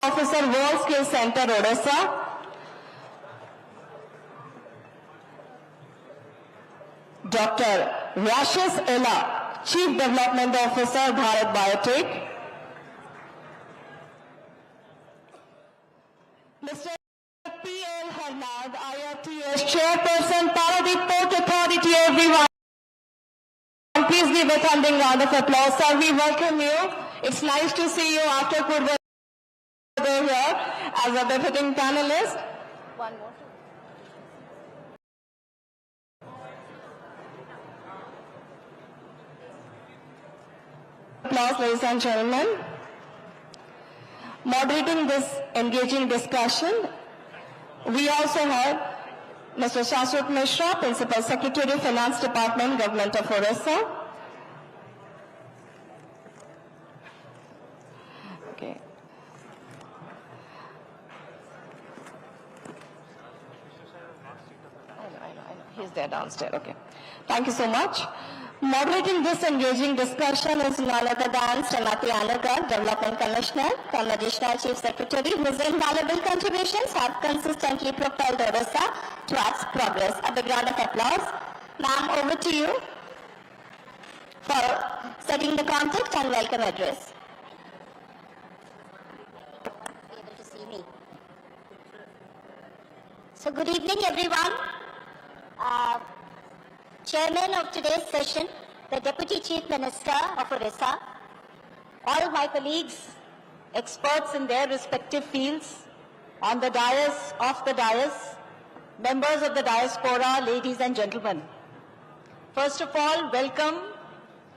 Officer, World Skills Center, Odisha. Dr. Rashes Ella, Chief Development Officer, Bharat Biotech. Mr. P.L. Harnad, IRTS Chairperson, Paradip Port Authority, everyone. Please give a thundering round of applause. Sir, we welcome you. It's nice to see you after good weather here as a befitting panelist. One more. Applause, ladies and gentlemen. Moderating this engaging discussion, we also have Mr. Shashwat Mishra, Principal Secretary, Finance Department, Government of Odisha. Okay. I know. He's there downstairs. Okay. Thank you so much. Moderating this engaging discussion is none other than Srimati Anagar, Development Commissioner, from Additional Chief Secretary, whose invaluable contributions have consistently propelled Odisha towards progress. A big round of applause. Ma'am, over to you for setting the context and welcome address. Able to see me. So good evening, everyone. Chairman of today's session, the Deputy Chief Minister of Odisha, all my colleagues, experts in their respective fields, on the dais, off the dais, members of the diaspora, ladies and gentlemen. First of all, welcome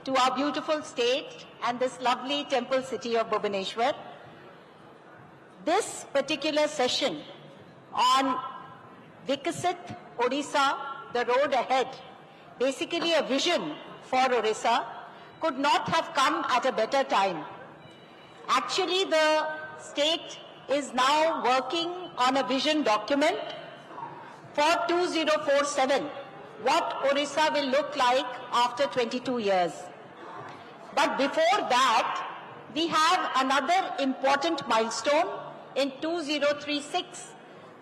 to our beautiful state and this lovely temple city of Bhubaneswar. This particular session on Viksit Odisha, the road ahead, basically a vision for Odisha, could not have come at a better time. Actually, the state is now working on a vision document for 2047, what Odisha will look like after 22 years. But before that, we have another important milestone in 2036,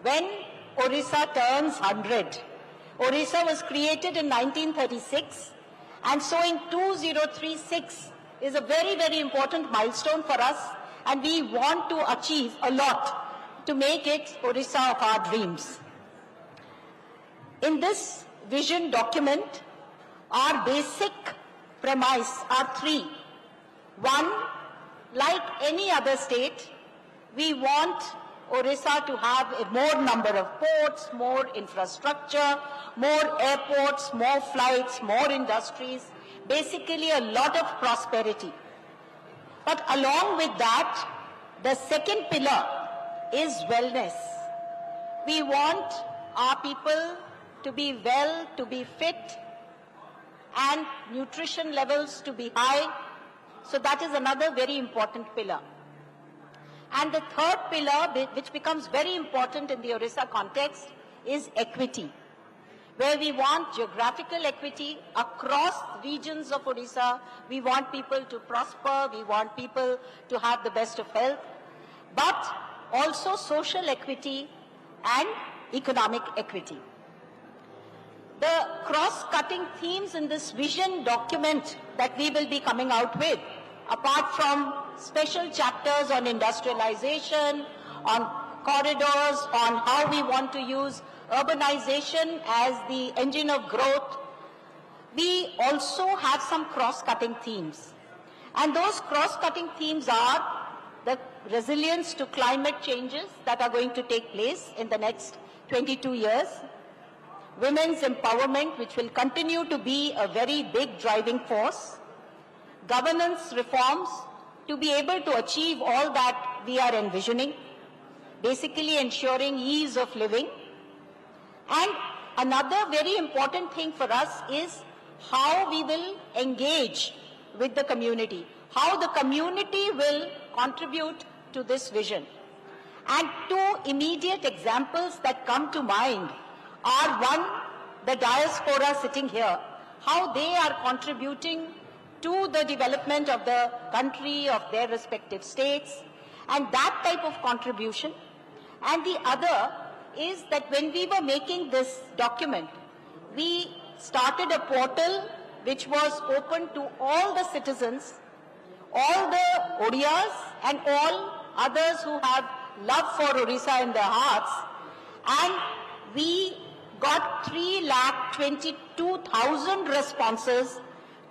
when Odisha turns 100. Odisha was created in 1936, and so in 2036 is a very, very important milestone for us, and we want to achieve a lot to make it Odisha of our dreams. In this vision document, our basic premise are three. One, like any other state, we want Odisha to have a more number of ports, more infrastructure, more airports, more flights, more industries, basically a lot of prosperity. But along with that, the second pillar is wellness. We want our people to be well, to be fit, and nutrition levels to be high. So that is another very important pillar. And the third pillar, which becomes very important in the Odisha context, is equity, where we want geographical equity across regions of Odisha. We want people to prosper, we want people to have the best of health, but also social equity and economic equity. The cross-cutting themes in this vision document that we will be coming out with, apart from special chapters on industrialization, on corridors, on how we want to use urbanization as the engine of growth, we also have some cross-cutting themes. And those cross-cutting themes are the resilience to climate changes that are going to take place in the next 22 years, women's empowerment, which will continue to be a very big driving force, governance reforms to be able to achieve all that we are envisioning, basically ensuring ease of living. And another very important thing for us is how we will engage with the community, how the community will contribute to this vision. And two immediate examples that come to mind are, one, the diaspora sitting here, how they are contributing to the development of the country, of their respective states, and that type of contribution. And the other is that when we were making this document, we started a portal which was open to all the citizens, all the Odias and all others who have love for Odisha in their hearts, and we got 3,22,000 responses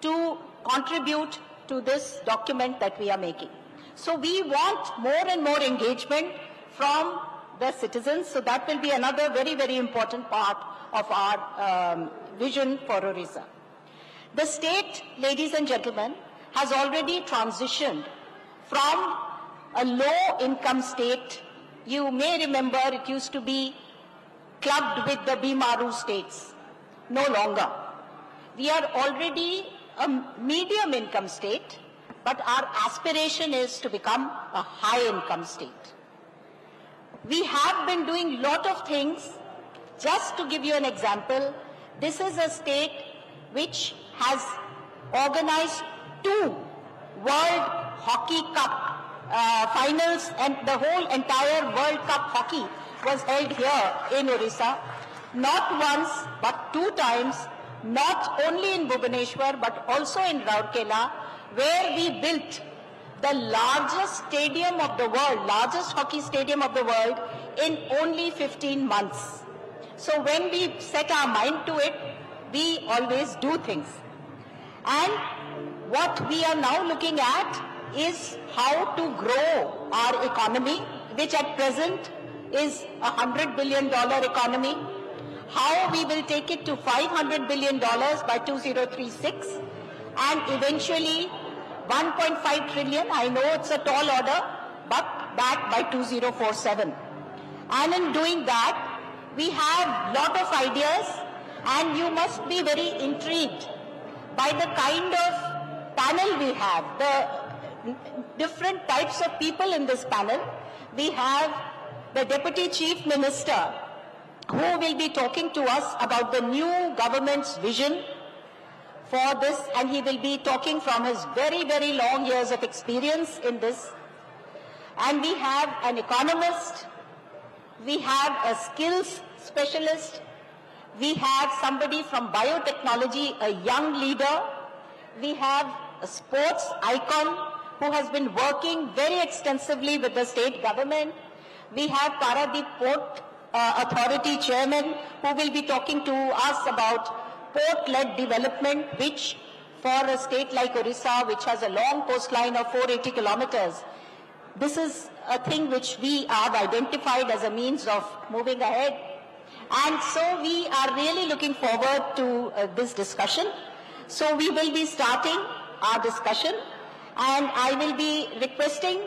to contribute to this document that we are making. So we want more and more engagement from the citizens, so that will be another very, very important part of our vision for Odisha. The state, ladies and gentlemen, has already transitioned from a low-income state. You may remember it used to be clubbed with the Bimaru states. No longer. We are already a medium-income state, but our aspiration is to become a high-income state. We have been doing a lot of things. Just to give you an example, this is a state which has organized 2 World Hockey Cup finals, and the whole entire World Cup hockey was held here in Odisha. Not once, but 2 times, not only in Bhubaneswar, but also in Rourkela, where we built the largest stadium of the world, largest hockey stadium of the world in only 15 months. So when we set our mind to it, we always do things. And what we are now looking at is how to grow our economy, which at present is a $100 billion economy, how we will take it to $500 billion by 2036, and eventually 1.5 trillion, I know it's a tall order, but that by 2047. And in doing that, we have lot of ideas, and you must be very intrigued by the kind of panel we have, the different types of people in this panel. We have the Deputy Chief Minister, who will be talking to us about the new government's vision for this, and he will be talking from his very, very long years of experience in this. And we have an economist, we have a skills specialist, we have somebody from biotechnology, a young leader, we have a sports icon who has been working very extensively with the state government, we have Paradip Port Authority Chairman who will be talking to us about port-led development, which for a state like Odisha, which has a long coastline of 480 kilometers, this is a thing which we have identified as a means of moving ahead. And so we are really looking forward to this discussion. So we will be starting our discussion, and I will be requesting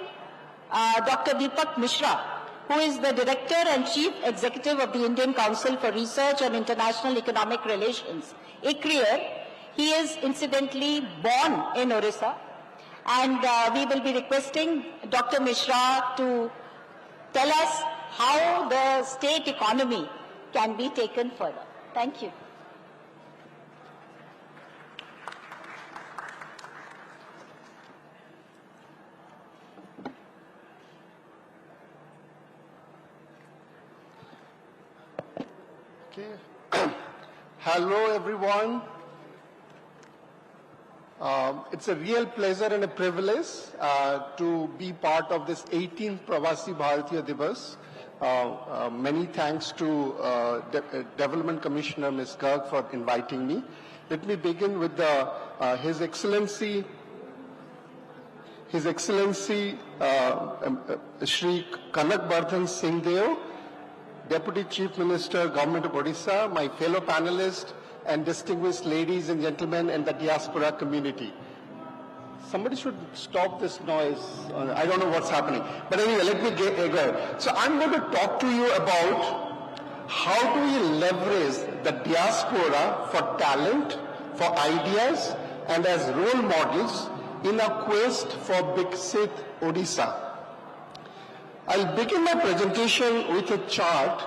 Dr. Deepak Mishra, who is the Director and Chief Executive of the Indian Council for Research on International Economic Relations, ICRIER. He is incidentally born in Odisha, and we will be requesting Dr. Mishra to tell us how the state economy can be taken further. Thank you. Okay. Hello, everyone. It's a real pleasure and a privilege to be part of this 18th Pravasi Bharatiya Divas. Many thanks to Development Commissioner Ms. Garg for inviting me. Let me begin with His Excellency Shri Kanak Bardhan Singh Deo, Deputy Chief Minister, Government of Odisha, my fellow panelists, and distinguished ladies and gentlemen in the diaspora community. Somebody should stop this noise. I don't know what's happening. But anyway, let me go ahead. So I'm going to talk to you about how do we leverage the diaspora for talent, for ideas, and as role models in a quest for Vikshit Odisha. I'll begin my presentation with a chart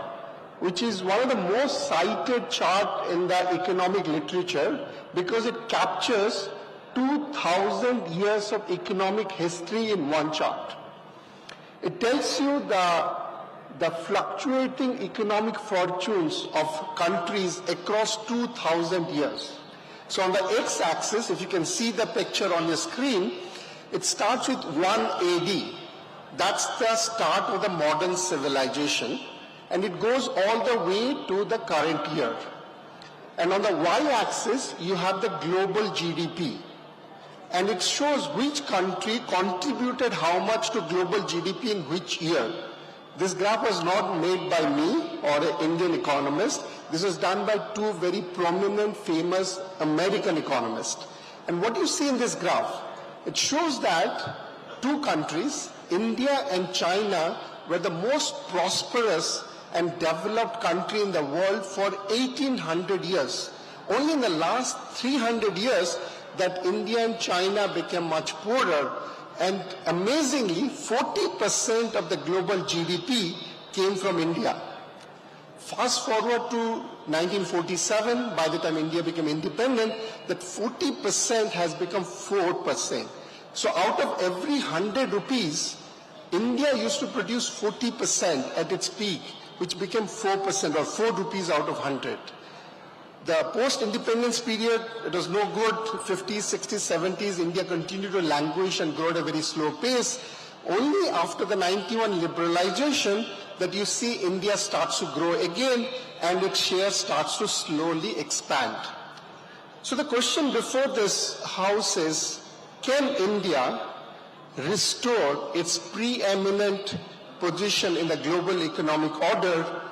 which is one of the most cited chart in the economic literature because it captures 2,000 years of economic history in one chart. It tells you the fluctuating economic fortunes of countries across 2,000 years. So on the x-axis, if you can see the picture on your screen, it starts with 1 AD. That's the start of the modern civilization, and it goes all the way to the current year. And on the y-axis, you have the global GDP. And it shows which country contributed how much to global GDP in which year. This graph was not made by me or an Indian economist. This was done by two very prominent, famous American economists. And what you see in this graph, it shows that two countries, India and China, were the most prosperous and developed country in the world for 1800 years. Only in the last 300 years that India and China became much poorer, and amazingly 40% of the global GDP came from India. Fast forward to 1947, by the time India became independent, that 40% has become 4%. So out of every 100 rupees, India used to produce 40% at its peak, which became 4% or 4 rupees out of 100. The post-independence period, it was no good. 50s, 60s, 70s, India continued to languish and grow at a very slow pace. Only after the 91 liberalization that you see India starts to grow again and its share starts to slowly expand. So the question before this House is, can India restore its preeminent position in the global economic order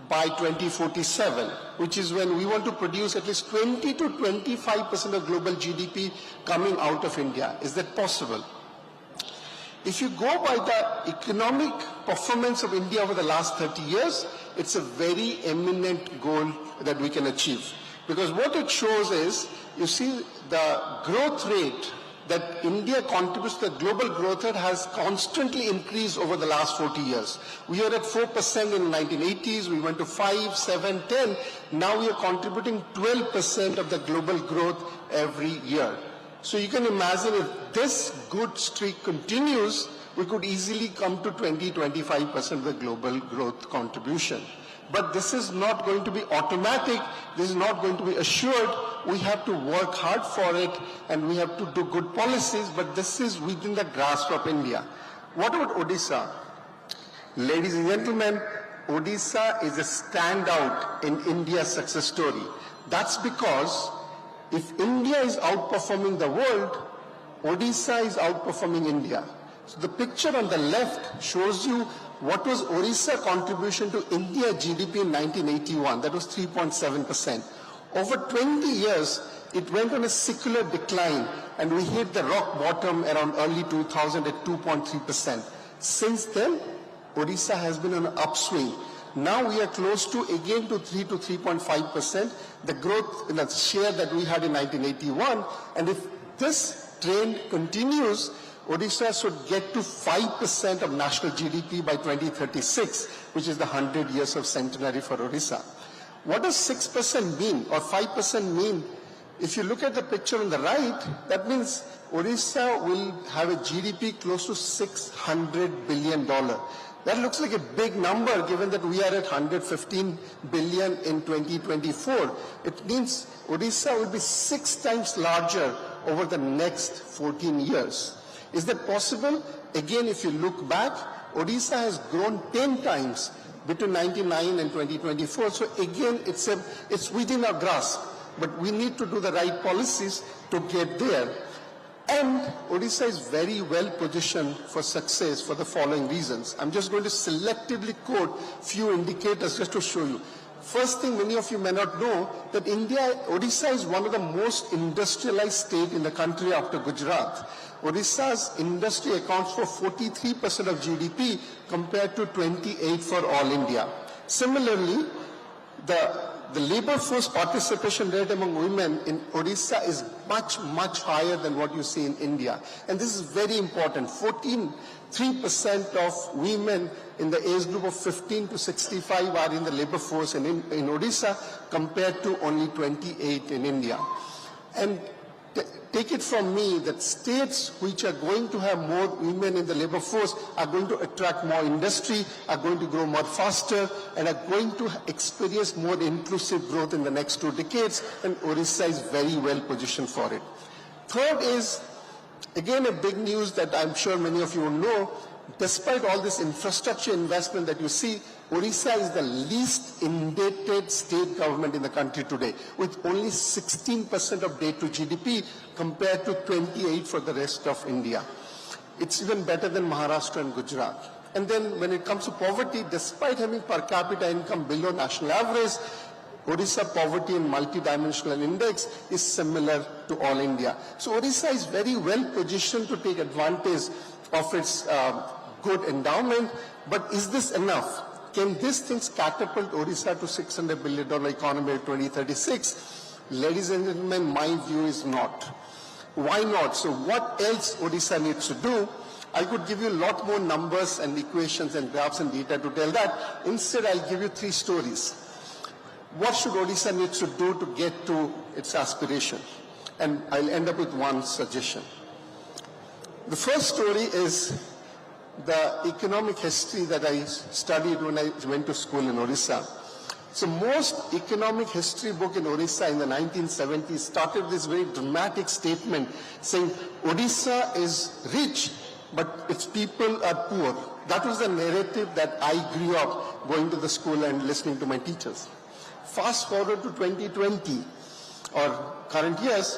by 2047, which is when we want to produce at least 20 to 25% of global GDP coming out of India? Is that possible? If you go by the economic performance of India over the last 30 years, it's a very eminent goal that we can achieve. Because what it shows is, you see the growth rate that India contributes to the global growth rate has constantly increased over the last 40 years. We were at 4% in the 1980s, we went to 5, 7, 10. Now we are contributing 12% of the global growth every year. So you can imagine if this good streak continues, we could easily come to 20-25% of the global growth contribution. But this is not going to be automatic, this is not going to be assured. We have to work hard for it and we have to do good policies, but this is within the grasp of India. What about Odisha? Ladies and gentlemen, Odisha is a standout in India's success story. That's because if India is outperforming the world, Odisha is outperforming India. So the picture on the left shows you what was Odisha's contribution to India GDP in 1981. That was 3.7%. Over 20 years, it went on a secular decline and we hit the rock bottom around early 2000 at 2.3%. Since then, Odisha has been on an upswing. Now we are close to again to 3 to 3.5%, the growth in the share that we had in 1981. And if this trend continues, Odisha should get to 5% of national GDP by 2036, which is the 100 years of centenary for Odisha. What does 6% mean or 5% mean? If you look at the picture on the right, that means Odisha will have a GDP close to $600 billion. That looks like a big number given that we are at 115 billion in 2024. It means Odisha will be 6 times larger over the next 14 years. Is that possible? Again, if you look back, Odisha has grown 10 times between 1999 and 2024. So again, it's within our grasp, but we need to do the right policies to get there. And Odisha is very well positioned for success for the following reasons. I'm just going to selectively quote few indicators just to show you. First thing, many of you may not know that Odisha is one of the most industrialized states in the country after Gujarat. Odisha's industry accounts for 43% of GDP compared to 28% for all India. Similarly, the labor force participation rate among women in Odisha is much, much higher than what you see in India. And this is very important. 3% of women in the age group of 15 to 65 are in the labor force in Odisha compared to only 28% in India. And take it from me that states which are going to have more women in the labor force are going to attract more industry, are going to grow more faster, and are going to experience more inclusive growth in the next 2 decades, and Odisha is very well positioned for it. Third is, again, a big news that I'm sure many of you will know. Despite all this infrastructure investment that you see, Odisha is the least indebted state government in the country today, with only 16% of debt to GDP compared to 28% for the rest of India. It's even better than Maharashtra and Gujarat. And then when it comes to poverty, despite having per capita income below national average, Odisha poverty and multidimensional index is similar to all India. So Odisha is very well positioned to take advantage of its good endowment. But is this enough? Can these things catapult Odisha to $600 billion economy in 2036? Ladies and gentlemen, my view is not. Why not? So what else Odisha needs to do? I could give you a lot more numbers and equations and graphs and data to tell that. Instead, I'll give you 3 stories. What should Odisha needs to do to get to its aspiration? And I'll end up with one suggestion. The first story is the economic history that I studied when I went to school in Odisha. So most economic history book in Odisha in the 1970s started this very dramatic statement saying Odisha is rich, but its people are poor. That was the narrative that I grew up going to the school and listening to my teachers. Fast forward to 2020 or current years,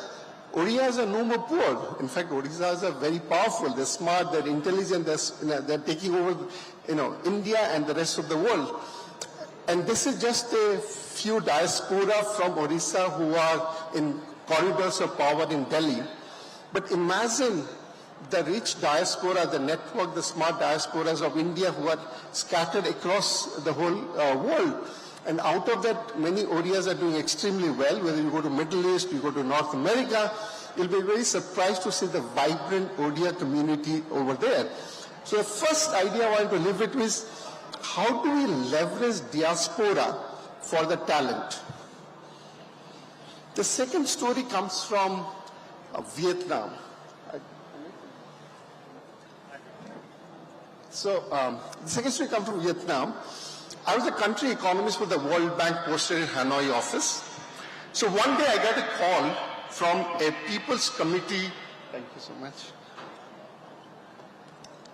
Odisas are no more poor. In fact, Odisas are very powerful. They're smart, they're intelligent, they're taking over, India and the rest of the world. And this is just a few diaspora from Odisha who are in corridors of power in Delhi. But imagine the rich diaspora, the network, the smart diasporas of India who are scattered across the whole world. And out of that, many Odias are doing extremely well. Whether you go to Middle East, you go to North America, you'll be very surprised to see the vibrant Odia community over there. So the first idea I want to leave it with, how do we leverage diaspora for the talent? The second story comes from Vietnam. So the second story comes from Vietnam. I was a country economist for the World Bank posted in Hanoi office. So one day I got a call from a People's Committee, thank you so much,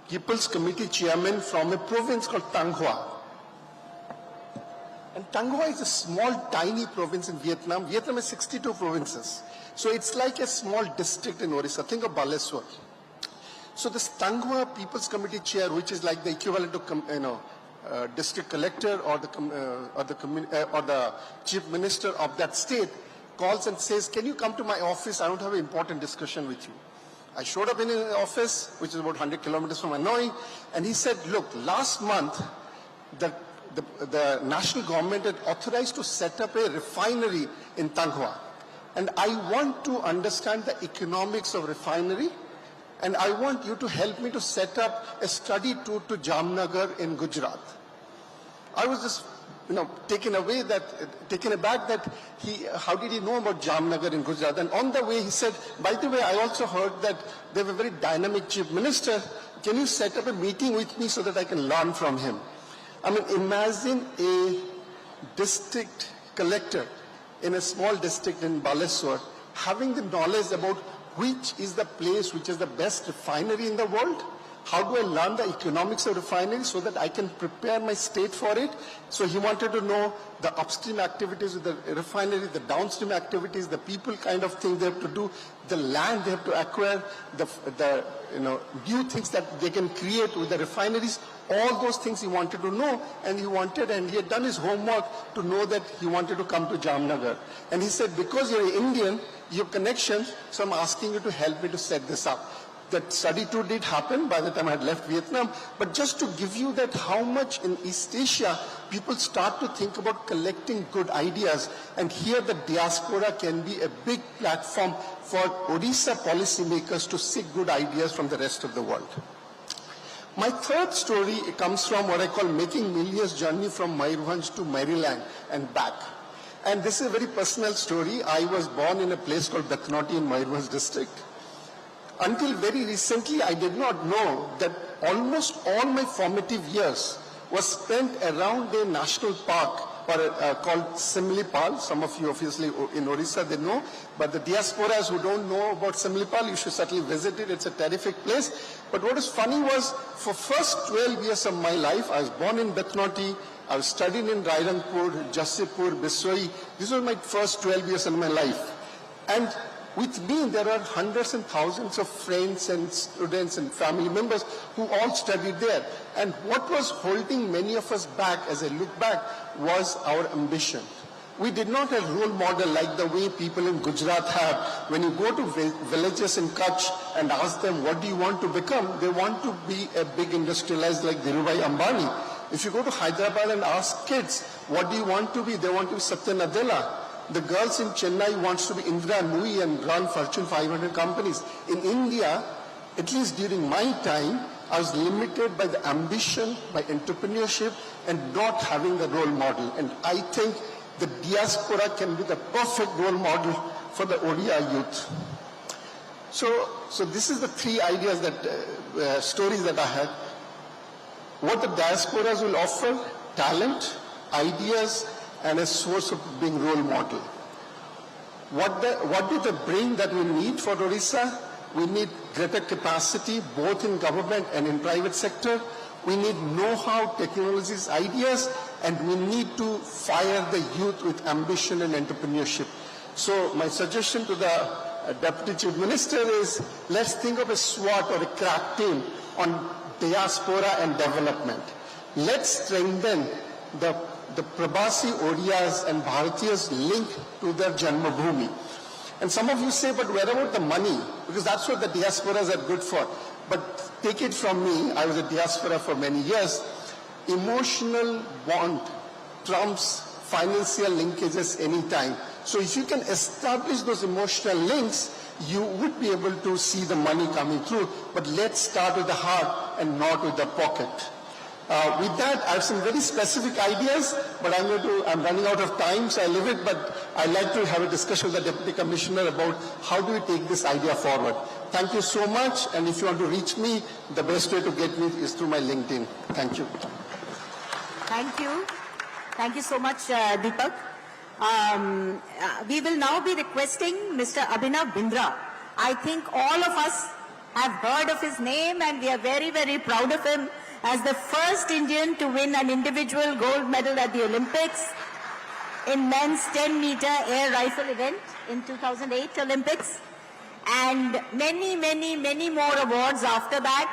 People's Committee chairman from a province called Thanh Hoa. And Thanh Hoa is a small, tiny province in Vietnam. Vietnam has 62 provinces. So it's like a small district in Odisha. Think of Baleswar. So this Thanh Hoa People's Committee chair, which is like the equivalent to, district collector or the chief minister of that state, calls and says, can you come to my office? I want to have an important discussion with you. I showed up in his office, which is about 100 kilometers from Hanoi, and he said, look, last month, the national government had authorized to set up a refinery in Thanh Hoa. And I want to understand the economics of refinery, and I want you to help me to set up a study tour to Jamnagar in Gujarat. I was just, taken aback that how did he know about Jamnagar in Gujarat? And on the way he said, by the way, I also heard that they have a very dynamic chief minister. Can you set up a meeting with me so that I can learn from him? I mean, imagine a district collector in a small district in Baleswar having the knowledge about which is the place which is the best refinery in the world. How do I learn the economics of refinery so that I can prepare my state for it? So he wanted to know the upstream activities of the refinery, the downstream activities, the people kind of thing they have to do, the land they have to acquire, the new things that they can create with the refineries. All those things he wanted to know, and he had done his homework to know that he wanted to come to Jamnagar. And he said, because you're an Indian, you have connections, so I'm asking you to help me to set this up. That study tour did happen by the time I had left Vietnam, but just to give you that how much in East Asia people start to think about collecting good ideas, and here the diaspora can be a big platform for Odisha policymakers to seek good ideas from the rest of the world. My third story comes from what I call Making Millions journey from Mayurbhanj to Maryland and back. And this is a very personal story. I was born in a place called Bethnoti in Mayurbhanj district. Until very recently, I did not know that almost all my formative years was spent around a national park called Simlipal. Some of you obviously in Odisha, they know. But the diasporas who don't know about Simlipal, you should certainly visit it. It's a terrific place. But what is funny was, for first 12 years of my life, I was born in Bethnoti. I was studying in Rairangpur, Jassipur, Biswai. These were my first 12 years of my life. And with me, there are hundreds and thousands of friends and students and family members who all studied there. And what was holding many of us back, as I look back, was our ambition. We did not have role model like the way people in Gujarat have. When you go to villages in Kutch and ask them, what do you want to become? They want to be a big industrialist like Dhirubhai Ambani. If you go to Hyderabad and ask kids, what do you want to be? They want to be Satya Nadella. The girls in Chennai wants to be Indra Nui and run Fortune 500 companies. In India, at least during my time, I was limited by the ambition, by entrepreneurship, and not having the role model. And I think the diaspora can be the perfect role model for the ODI youth. So this is the three ideas that, stories that I had. What the diasporas will offer: talent, ideas, and a source of being role model. What do they bring that we need for Odisha? We need greater capacity, both in government and in private sector. We need know-how, technologies, ideas, and we need to fire the youth with ambition and entrepreneurship. So my suggestion to the Deputy Chief Minister is, let's think of a SWAT or a crack team on diaspora and development. Let's strengthen the Prabasi Odiyas and Bharatiyas link to their Janmabhoomi. And some of you say, but where about the money? Because that's what the diasporas are good for. But take it from me, I was a diaspora for many years. Emotional bond trumps financial linkages anytime. So if you can establish those emotional links, you would be able to see the money coming through. But let's start with the heart and not with the pocket. With that, I have some very specific ideas, but I'm running out of time, so I leave it, but I'd like to have a discussion with the Deputy Commissioner about how do we take this idea forward. Thank you so much, and if you want to reach me, the best way to get me is through my LinkedIn. Thank you. Thank you. Thank you so much, Deepak. We will now be requesting Mr. Abhinav Bindra. I think all of us have heard of his name, and we are very, very proud of him as the first Indian to win an individual gold medal at the Olympics in men's 10-meter air rifle event in 2008 Olympics, and many, many, many more awards after that.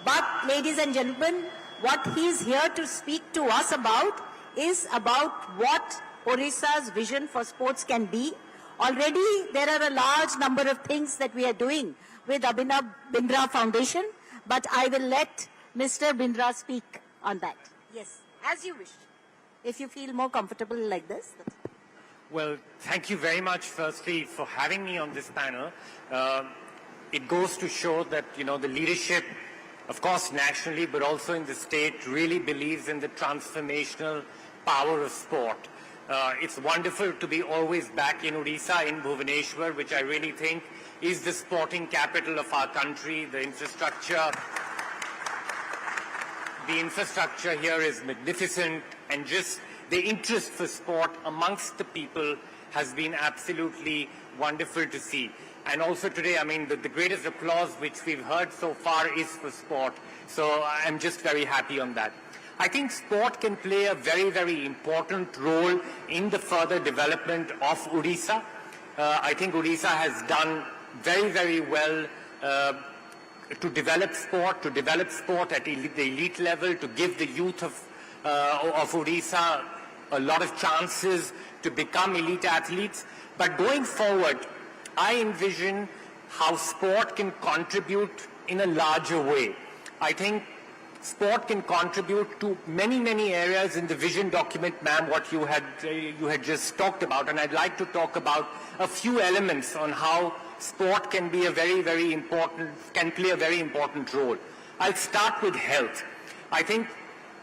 But, ladies and gentlemen, what he's here to speak to us about is about what Odisha's vision for sports can be. Already, there are a large number of things that we are doing with Abhinav Bindra Foundation, but I will let Mr. Bindra speak on that. Yes, as you wish. If you feel more comfortable like this. Well, thank you very much, firstly, for having me on this panel. It goes to show that, the leadership, of course, nationally, but also in the state, really believes in the transformational power of sport. It's wonderful to be always back in Odisha, in Bhubaneswar, which I really think is the sporting capital of our country. The infrastructure here is magnificent, and just the interest for sport amongst the people has been absolutely wonderful to see. And also today, the greatest applause which we've heard so far is for sport. So I'm just very happy on that. I think sport can play a very, very important role in the further development of Odisha. I think Odisha has done very, very well to develop sport at the elite level, to give the youth of Odisha a lot of chances to become elite athletes. But going forward, I envision how sport can contribute in a larger way. I think sport can contribute to many, many areas in the vision document, ma'am, what you had just talked about. And I'd like to talk about a few elements on how sport can be play a very important role. I'll start with health. I think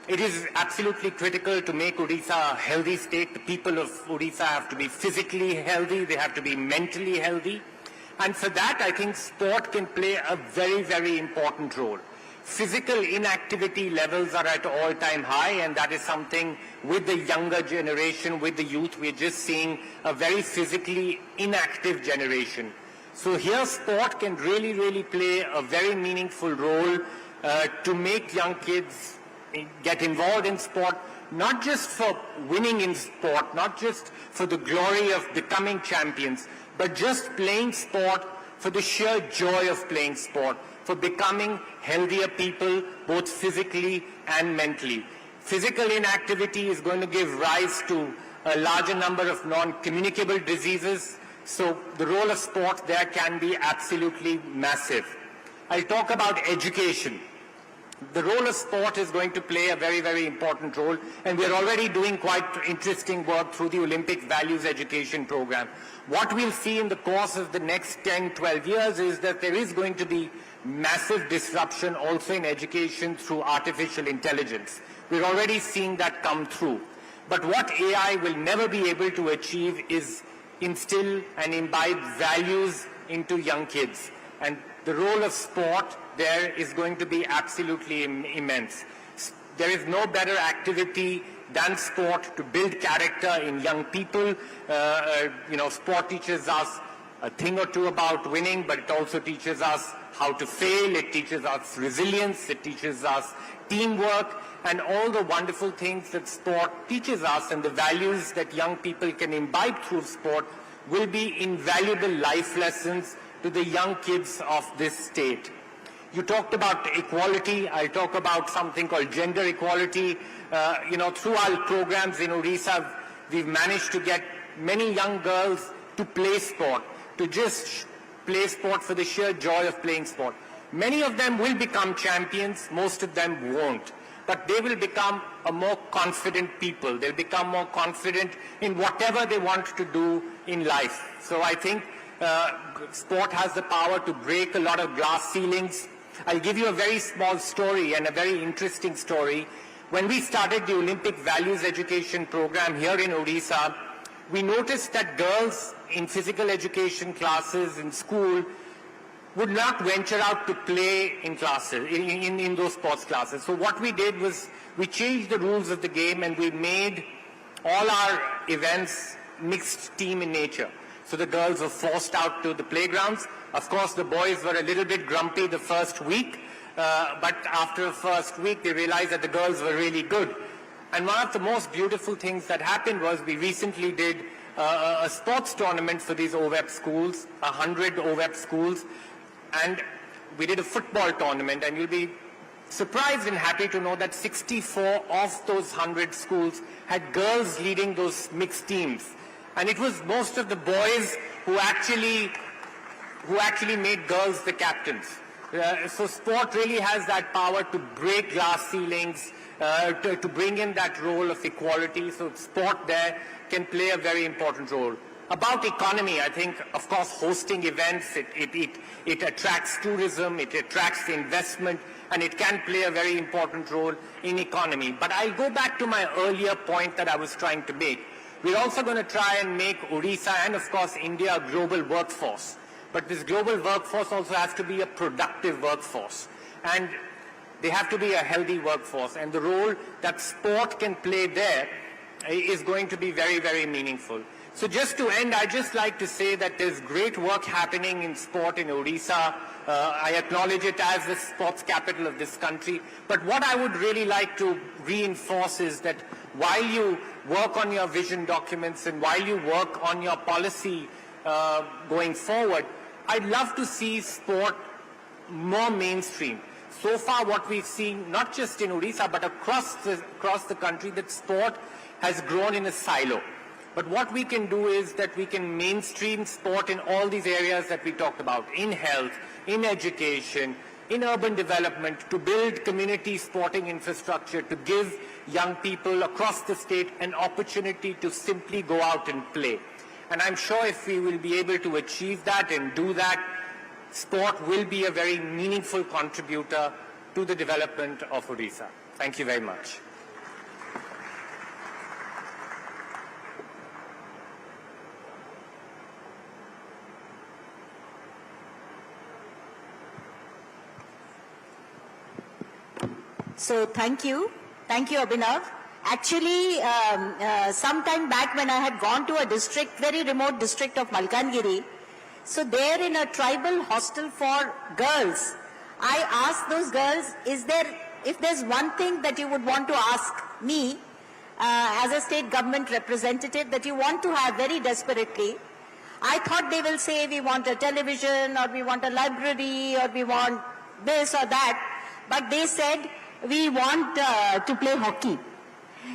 It is absolutely critical to make Odisha a healthy state. The people of Odisha have to be physically healthy, they have to be mentally healthy. And for that, I think sport can play a very, very important role. Physical inactivity levels are at all-time high, and that is something with the younger generation, with the youth, we're just seeing a very physically inactive generation. So here sport can really, really play a very meaningful role to make young kids get involved in sport, not just for winning in sport, not just for the glory of becoming champions, but just playing sport for the sheer joy of playing sport, for becoming healthier people, both physically and mentally. Physical inactivity is going to give rise to a larger number of non-communicable diseases, so the role of sport there can be absolutely massive. I'll talk about education. The role of sport is going to play a very, very important role, and we are already doing quite interesting work through the Olympic Values Education Program. What we'll see in the course of the next 10, 12 years is that there is going to be massive disruption also in education through artificial intelligence. We're already seeing that come through. But what AI will never be able to achieve is instill and imbibe values into young kids. And the role of sport there is going to be absolutely immense. There is no better activity than sport to build character in young people. Sport teaches us a thing or two about winning, but it also teaches us how to fail. It teaches us resilience. It teaches us teamwork and all the wonderful things that sport teaches us, and the values that young people can imbibe through sport will be invaluable life lessons to the young kids of this state. You talked about equality. I'll talk about something called gender equality. Through our programs in Odisha, we've managed to get many young girls to play sport, to just play sport for the sheer joy of playing sport. Many of them will become champions, most of them won't. But they will become a more confident people. They'll become more confident in whatever they want to do in life. So I think sport has the power to break a lot of glass ceilings. I'll give you a very small story and a very interesting story. When we started the Olympic Values Education Program here in Odisha, we noticed that girls in physical education classes in school would not venture out to play in classes, in those sports classes. So what we did was we changed the rules of the game and we made all our events mixed team in nature. So the girls were forced out to the playgrounds. Of course, the boys were a little bit grumpy the first week, but after the first week, they realized that the girls were really good. And one of the most beautiful things that happened was we recently did a sports tournament for these OVEP schools, 100 OVEP schools, and we did a football tournament, and you'll be surprised and happy to know that 64 of those 100 schools had girls leading those mixed teams. And it was most of the boys who actually made girls the captains. So sport really has that power to break glass ceilings, to bring in that role of equality. So sport there can play a very important role. About economy, I think, of course, hosting events, it attracts tourism, it attracts investment, and it can play a very important role in economy. But I'll go back to my earlier point that I was trying to make. We're also going to try and make Odisha and, of course, India a global workforce. But this global workforce also has to be a productive workforce. And they have to be a healthy workforce. And the role that sport can play there is going to be very, very meaningful. So just to end, I'd just like to say that there's great work happening in sport in Odisha. I acknowledge it as the sports capital of this country. But what I would really like to reinforce is that while you work on your vision documents and while you work on your policy going forward, I'd love to see sport more mainstream. So far what we've seen, not just in Odisha, but across the country, that sport has grown in a silo. But what we can do is that we can mainstream sport in all these areas that we talked about, in health, in education, in urban development, to build community sporting infrastructure, to give young people across the state an opportunity to simply go out and play. And I'm sure if we will be able to achieve that and do that, sport will be a very meaningful contributor to the development of Odisha. Thank you very much. So thank you. Thank you, Abhinav. Actually, some time back when I had gone to a district, very remote district of Malkangiri, so there in a tribal hostel for girls, I asked those girls, if there's one thing that you would want to ask me as a state government representative that you want to have very desperately, I thought they will say we want a television or we want a library or we want this or that, but they said we want to play hockey.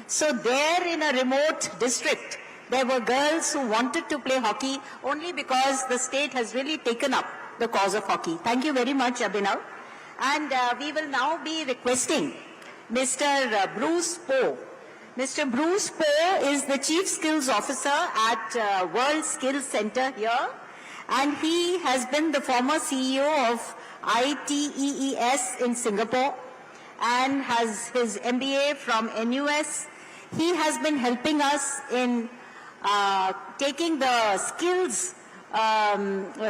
So there in a remote district, there were girls who wanted to play hockey only because the state has really taken up the cause of hockey. Thank you very much, Abhinav. And we will now be requesting Mr. Bruce Poe. Mr. Bruce Poe is the Chief Skills Officer at World Skills Center here, and he has been the former CEO of ITEES in Singapore and has his MBA from NUS. He has been helping us in taking the skills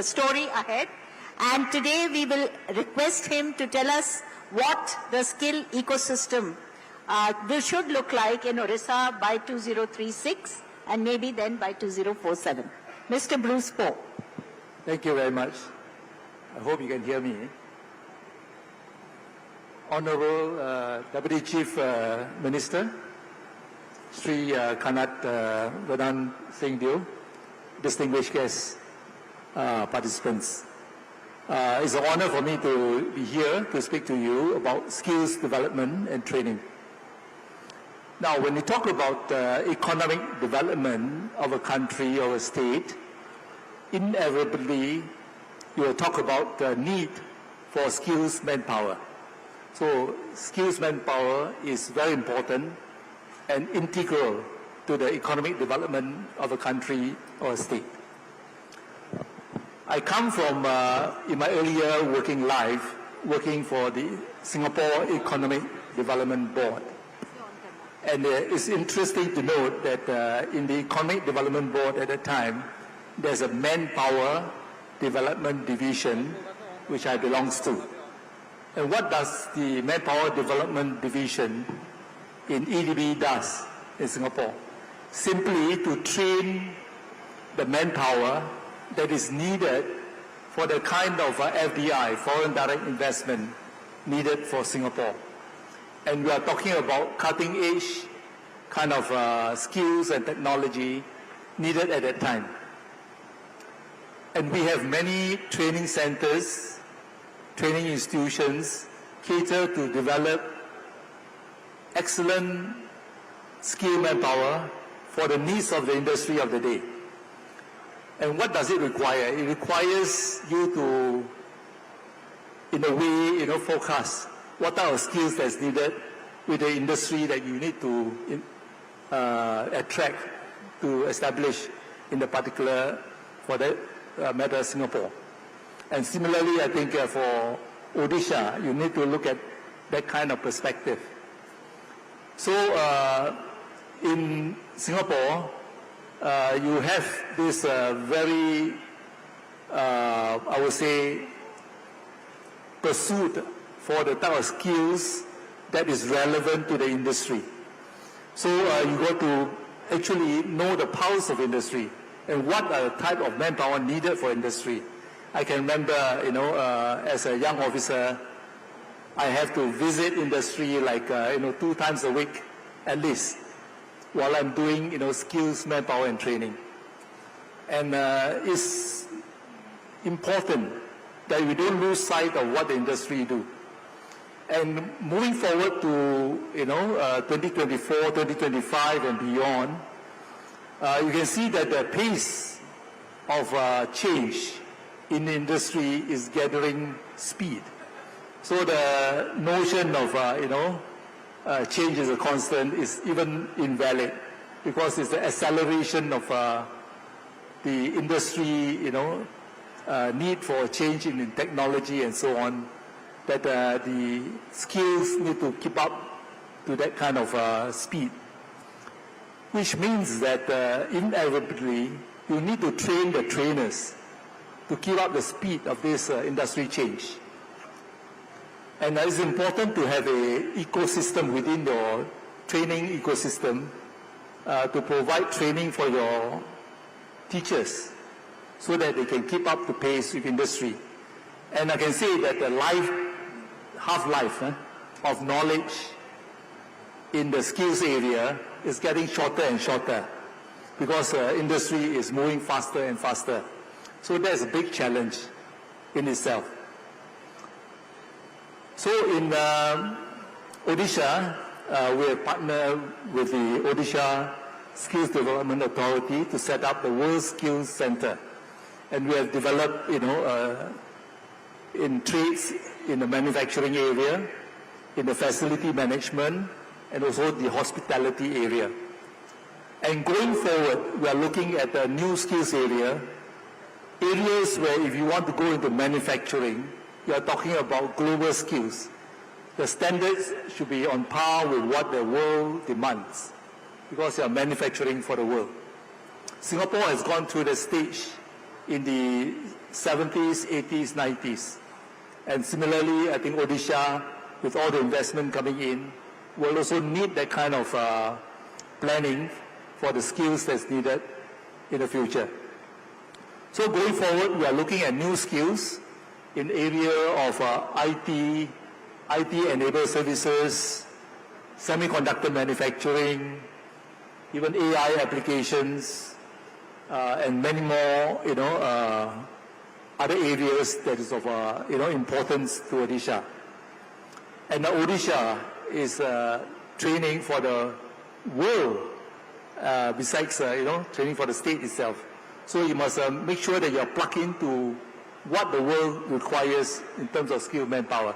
story ahead, and today we will request him to tell us what the skill ecosystem should look like in Odisha by 2036 and maybe then by 2047. Mr. Bruce Poe. Thank you very much. I hope you can hear me. Honorable Deputy Chief Minister, Sri Kanat Vadan Singh Deo, distinguished guests, participants. It's an honor for me to be here to speak to you about skills development and training. Now, when you talk about economic development of a country or a state, inevitably you will talk about the need for skills manpower. So skills manpower is very important and integral to the economic development of a country or a state. I come from, in my earlier working life, working for the Singapore Economic Development Board. And it's interesting to note that in the Economic Development Board at that time, there's a Manpower Development Division, which I belongs to. And what does the Manpower Development Division in EDB does in Singapore? Simply to train the manpower that is needed for the kind of FDI, foreign direct investment, needed for Singapore. And we are talking about cutting-edge kind of skills and technology needed at that time. And we have many training centers, training institutions cater to develop excellent skilled manpower for the needs of the industry of the day. And what does it require? It requires you to, in a way, forecast what are the skills that's needed with the industry that you need to attract, to establish in the particular, for that matter, Singapore. And similarly, I think for Odisha, you need to look at that kind of perspective. So in Singapore, you have this very, I would say, pursuit for the type of skills that is relevant to the industry. So you got to actually know the pulse of industry and what are the type of manpower needed for industry. I can remember, as a young officer, I have to visit industry like, 2 times a week at least, while I'm doing, skills, manpower, and training. And it's important that we don't lose sight of what the industry do. And moving forward to, 2024, 2025, and beyond, you can see that the pace of change in the industry is gathering speed. So the notion of, change is a constant is even invalid, because it's the acceleration of the industry, need for change in technology and so on, that the skills need to keep up to that kind of speed. Which means that inevitably you need to train the trainers to keep up the speed of this industry change. And it's important to have an ecosystem within your training ecosystem to provide training for your teachers so that they can keep up the pace with industry. And I can say that the half-life of knowledge in the skills area is getting shorter and shorter because industry is moving faster and faster. So that's a big challenge in itself. So in Odisha, we have partnered with the Odisha Skills Development Authority to set up the World Skills Center. And we have developed, in trades, in the manufacturing area, in the facility management, and also the hospitality area. And going forward, we are looking at a new skills area, areas where if you want to go into manufacturing, you are talking about global skills. The standards should be on par with what the world demands because you are manufacturing for the world. Singapore has gone through the stage in the 70s, 80s, 90s. And similarly, I think Odisha, with all the investment coming in, will also need that kind of planning for the skills that's needed in the future. So going forward, we are looking at new skills in area of IT-enabled services, semiconductor manufacturing, even AI applications, and many more, other areas that is of, importance to Odisha. And Odisha is training for the world, besides, training for the state itself. So you must make sure that you are plugged into what the world requires in terms of skilled manpower.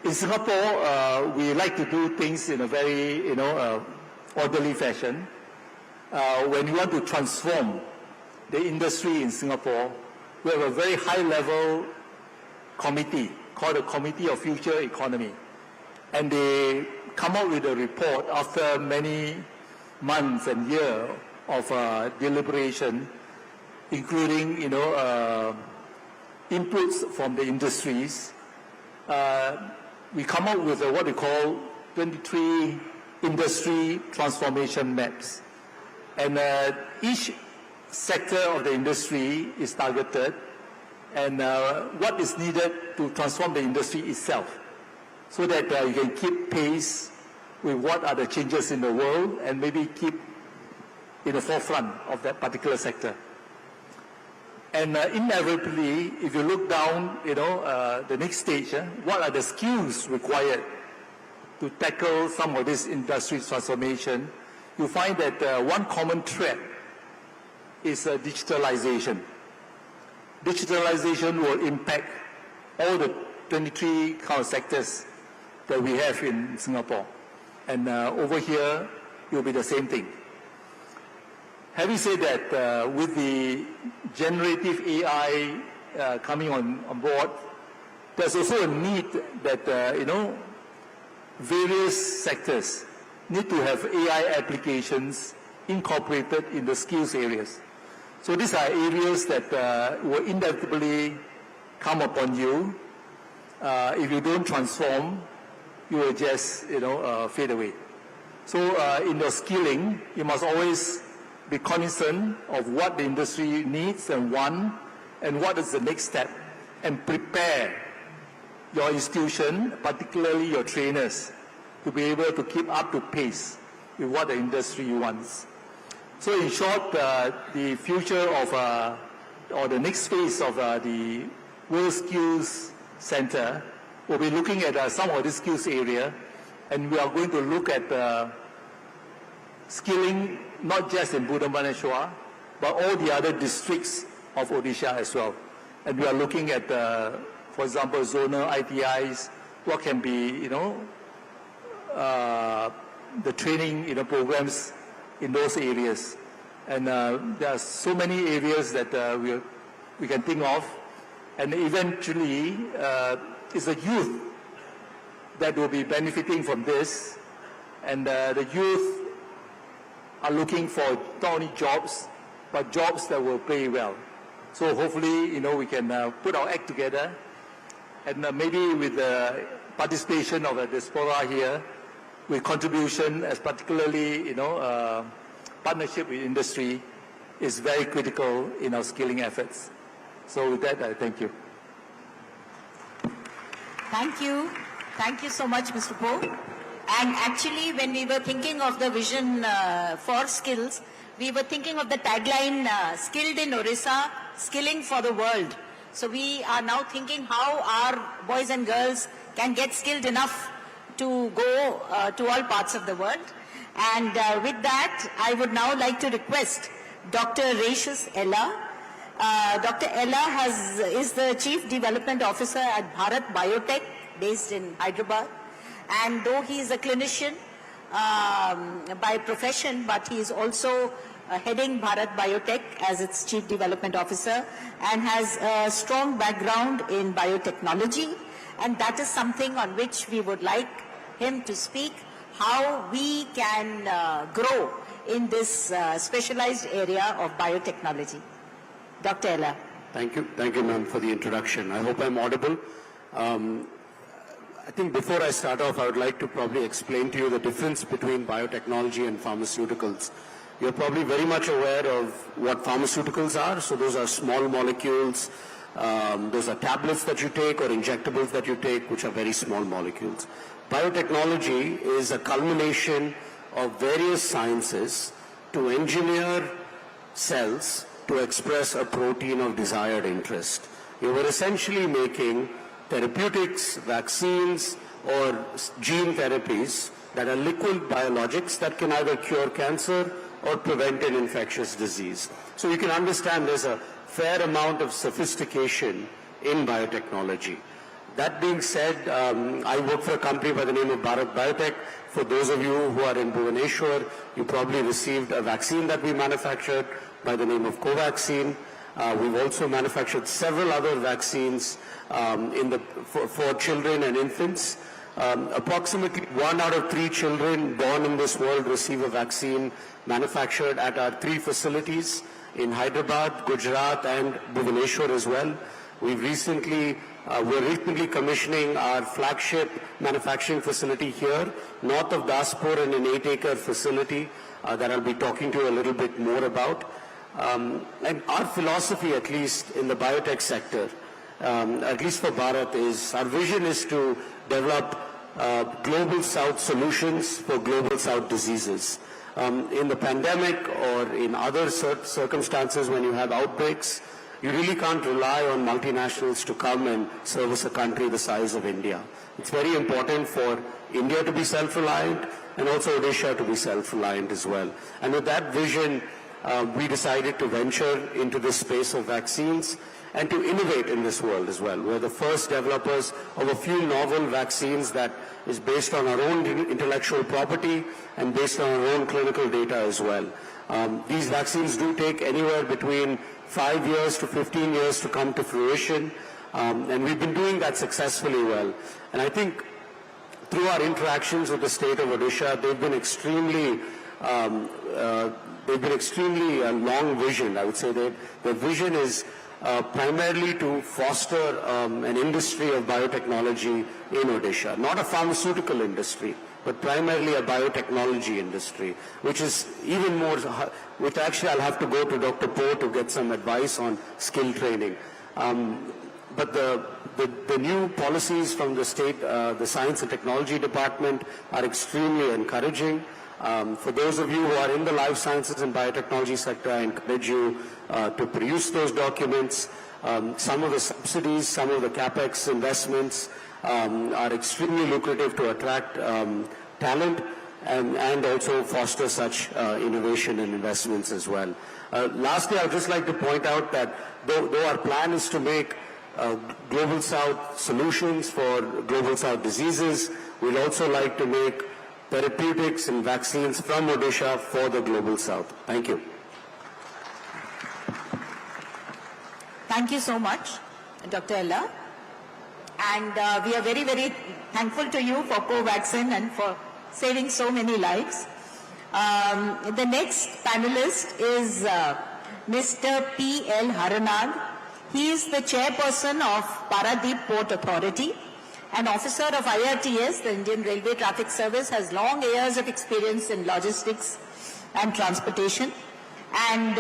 In Singapore, we like to do things in a very, orderly fashion. When you want to transform the industry in Singapore, we have a very high-level committee called the Committee of Future Economy. And they come out with a report after many months and years of deliberation, including, inputs from the industries. We come up with what we call 23 industry transformation maps. And each sector of the industry is targeted and what is needed to transform the industry itself so that you can keep pace with what are the changes in the world and maybe keep in the forefront of that particular sector. And inevitably, if you look down, the next stage, what are the skills required to tackle some of this industry transformation, you find that one common thread is digitalization. Digitalization will impact all the 23 kind of sectors that we have in Singapore. And over here, it will be the same thing. Having said that, with the generative AI coming on board, there's also a need that, various sectors need to have AI applications incorporated in the skills areas. So these are areas that will inevitably come upon you. If you don't transform, you will just, fade away. So in your skilling, you must always be cognizant of what the industry needs and wants, and what is the next step, and prepare your institution, particularly your trainers, to be able to keep up to pace with what the industry wants. So in short, the future of, or the next phase of the World Skills Center will be looking at some of the skills area, and we are going to look at skilling not just in Budamaneshwar, but all the other districts of Odisha as well. And we are looking at, for example, zonal ITIs, what can be, the training, programs in those areas. And there are so many areas that we can think of. And eventually, it's the youth that will be benefiting from this. And the youth are looking for not only jobs, but jobs that will pay well. So hopefully, we can put our act together And maybe with the participation of the diaspora here, with contribution, as particularly, partnership with industry is very critical in our skilling efforts. So with that, I thank you. Thank you. Thank you so much, Mr. Poe. And actually, when we were thinking of the vision for skills, we were thinking of the tagline, skilled in Odisha, skilling for the world. So we are now thinking how our boys and girls can get skilled enough to go to all parts of the world. And with that, I would now like to request Dr. Rachis Ella. Dr. Ella is the Chief Development Officer at Bharat Biotech, based in Hyderabad. And though he is a clinician by profession, but he is also heading Bharat Biotech as its Chief Development Officer and has a strong background in biotechnology. And that is something on which we would like him to speak, how we can grow in this specialized area of biotechnology. Dr. Ella. Thank you, ma'am, for the introduction. I hope I'm audible. I think before I start off, I would like to probably explain to you the difference between biotechnology and pharmaceuticals. You're probably very much aware of what pharmaceuticals are. So those are small molecules. Those are tablets that you take or injectables that you take, which are very small molecules. Biotechnology is a culmination of various sciences to engineer cells to express a protein of desired interest. You were essentially making therapeutics, vaccines, or gene therapies that are liquid biologics that can either cure cancer or prevent an infectious disease. So you can understand there's a fair amount of sophistication in biotechnology. That being said, I work for a company by the name of Bharat Biotech. For those of you who are in Bhubaneswar, you probably received a vaccine that we manufactured by the name of Covaxin. We've also manufactured several other vaccines for children and infants. Approximately 1 out of 3 children born in this world receive a vaccine manufactured at our 3 facilities in Hyderabad, Gujarat, and Bhubaneswar as well. We're recently commissioning our flagship manufacturing facility here, north of Daspur, in an 8-acre facility that I'll be talking to you a little bit more about. And our philosophy, at least in the biotech sector, at least for Bharat, our vision is to develop global south solutions for global south diseases. In the pandemic or in other circumstances when you have outbreaks, you really can't rely on multinationals to come and service a country the size of India. It's very important for India to be self-reliant and also Odisha to be self-reliant as well. And with that vision, we decided to venture into this space of vaccines and to innovate in this world as well. We're the first developers of a few novel vaccines that is based on our own intellectual property and based on our own clinical data as well. These vaccines do take anywhere between 5 years to 15 years to come to fruition, and we've been doing that successfully well. And I think through our interactions with the state of Odisha, they've been extremely long vision. I would say that their vision is primarily to foster an industry of biotechnology in Odisha, not a pharmaceutical industry, but primarily a biotechnology industry, which is even more, which actually I'll have to go to Dr. Poe to get some advice on skill training. But the new policies from the state, the Science and Technology Department are extremely encouraging. For those of you who are in the life sciences and biotechnology sector, I encourage you to produce those documents. Some of the subsidies, some of the capex investments are extremely lucrative to attract talent and also foster such innovation and investments as well. Lastly, I would just like to point out that though our plan is to make Global South solutions for Global South diseases, we'd also like to make therapeutics and vaccines from Odisha for the Global South. Thank you. Thank you so much, Dr. Ella. And we are very, very thankful to you for Covaxin and for saving so many lives. The next panelist is Mr. P.L. Haranag. He is the chairperson of Paradip Port Authority, an officer of IRTS, the Indian Railway Traffic Service, has long years of experience in logistics and transportation. And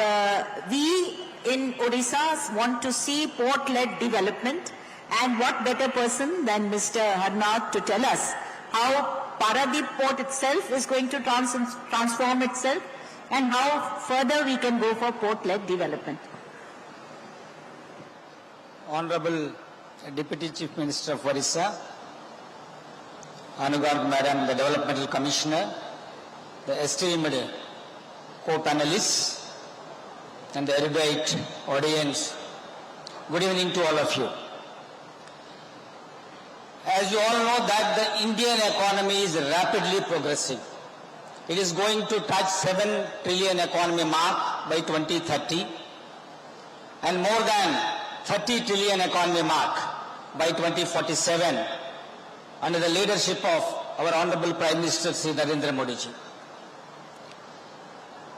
we in Odisha want to see port-led development, and what better person than Mr. Harnath to tell us how Paradip Port itself is going to transform itself and how further we can go for port-led development. Honorable Deputy Chief Minister of Odisha, Honorable Madam, the Developmental Commissioner, the esteemed co-panelists, and the erudite audience, good evening to all of you. As you all know that the Indian economy is rapidly progressing. It is going to touch 7 trillion economy mark by 2030 and more than 30 trillion economy mark by 2047 under the leadership of our Honorable Prime Minister Sri Narendramodi ji.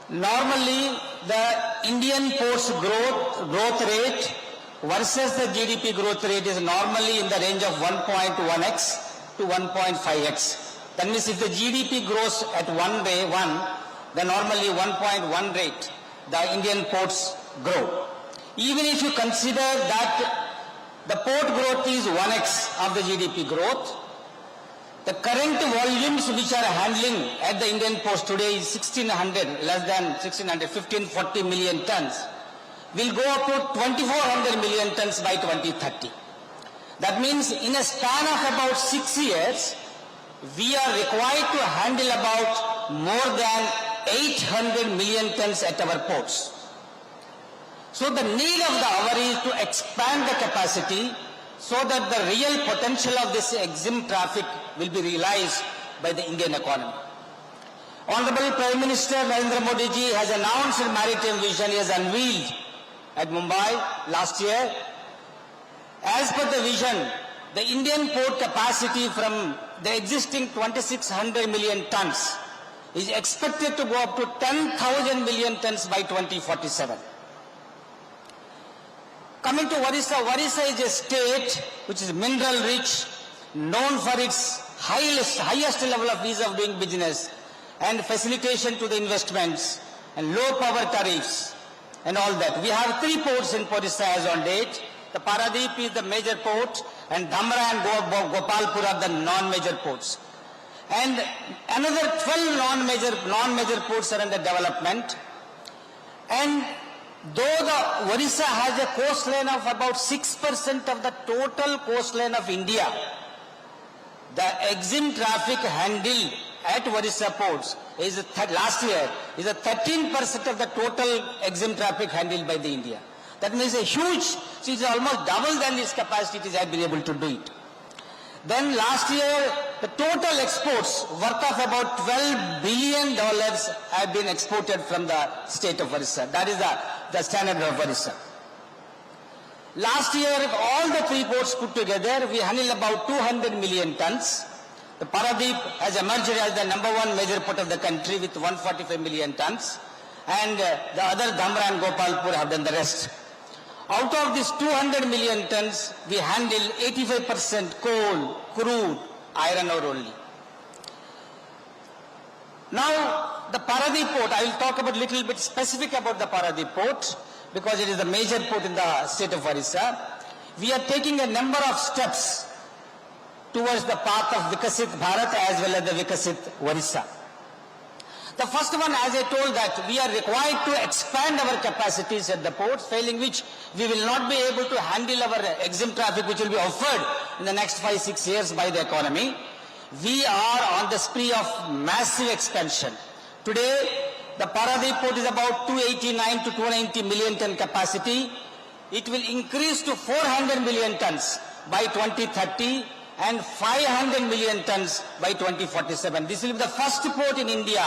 Normally, the Indian ports growth rate versus the GDP growth rate is normally in the range of 1.1x to 1.5x. That means if the GDP grows at 1, then normally 1.1 rate the Indian ports grow. Even if you consider that the port growth is 1x of the GDP growth, the current volumes which are handling at the Indian ports today is 1600, less than 1600, 1540 million tons, will go up to 2400 million tons by 2030. That means in a span of about 6 years, we are required to handle about more than 800 million tons at our ports. So the need of the hour is to expand the capacity so that the real potential of this EXIM traffic will be realized by the Indian economy. Honorable Prime Minister Narendra Modi ji has announced a maritime vision he has unveiled at Mumbai last year. As per the vision, the Indian port capacity from the existing 2600 million tons is expected to go up to 10,000 million tons by 2047. Coming to Odisha, Odisha is a state which is mineral rich, known for its highest level of ease of doing business and facilitation to the investments and low power tariffs and all that. We have 3 ports in Odisha as on date. The Paradip is the major port and Dhamra and Gopalpur are the non-major ports. And another 12 non-major ports are under development. And though the Odisha has a coastline of about 6% of the total coastline of India, the EXIM traffic handled at Odisha ports is last year is a 13% of the total EXIM traffic handled by the India. That means a huge, so it's almost double than its capacity it has been able to do it. Then last year, the total exports worth of about $12 billion have been exported from the state of Odisha. That is the standard of Odisha. Last year, all the 3 ports put together, we handled about 200 million tons. The Paradip has emerged as the #1 major port of the country with 145 million tons. And the other Dhamra and Gopalpur have done the rest. Out of this 200 million tons, we handle 85% coal, crude, iron ore only. Now, the Paradip port, I will talk about little bit specific about the Paradip port because it is the major port in the state of Odisha. We are taking a number of steps towards the path of Vikasit Bharat as well as the Vikasit Odisha. The first one, as I told, that we are required to expand our capacities at the ports, failing which we will not be able to handle our EXIM traffic which will be offered in the next 5-6 years by the economy. We are on the spree of massive expansion. Today, the Paradip port is about 289 to 290 million ton capacity. It will increase to 400 million tons by 2030 and 500 million tons by 2047. This will be the first port in India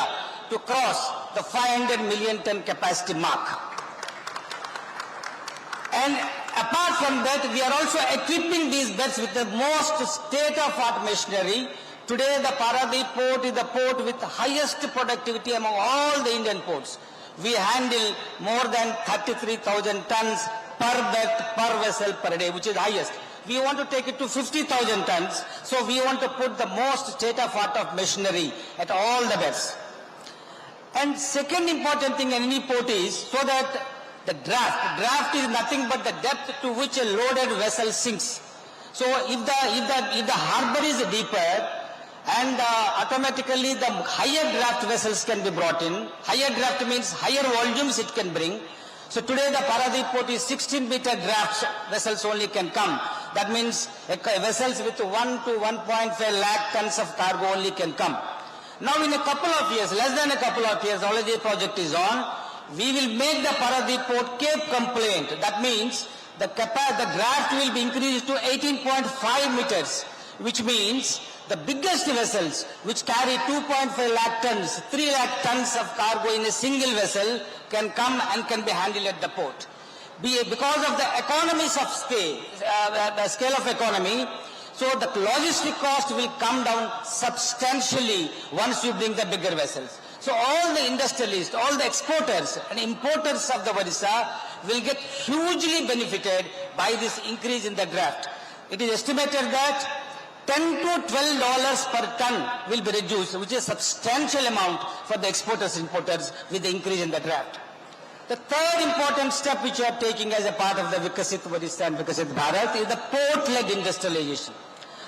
to cross the 500 million ton capacity mark. And apart from that, we are also equipping these berths with the most state-of-art machinery. Today, the Paradip port is the port with the highest productivity among all the Indian ports. We handle more than 33,000 tons per vessel per day, which is highest. We want to take it to 50,000 tons, so we want to put the most state-of-art of machinery at all the berths. And second important thing in any port is so that the draft is nothing but the depth to which a loaded vessel sinks. So if the harbor is deeper, and automatically the higher draft vessels can be brought in. Higher draft means higher volumes it can bring. So today the Paradip port is 16-meter draft vessels only can come. That means vessels with 1 to 1.5 lakh tons of cargo only can come. Now in a couple of years, less than a couple of years, already the project is on, we will make the Paradip port Cape compliant. That means the draft will be increased to 18.5 meters, which means the biggest vessels which carry 2.5 lakh tons, 3 lakh tons of cargo in a single vessel can come and can be handled at the port. Because of the economies of scale, the scale of economy, so the logistic cost will come down substantially once you bring the bigger vessels. So all the industrialists, all the exporters and importers of the Odisha will get hugely benefited by this increase in the draft. It is estimated that $10 to $12 per ton will be reduced, which is a substantial amount for the exporters and importers with the increase in the draft. The third important step which we are taking as a part of the Vikasit Odisha and Vikasit Bharat is the port-led industrialization.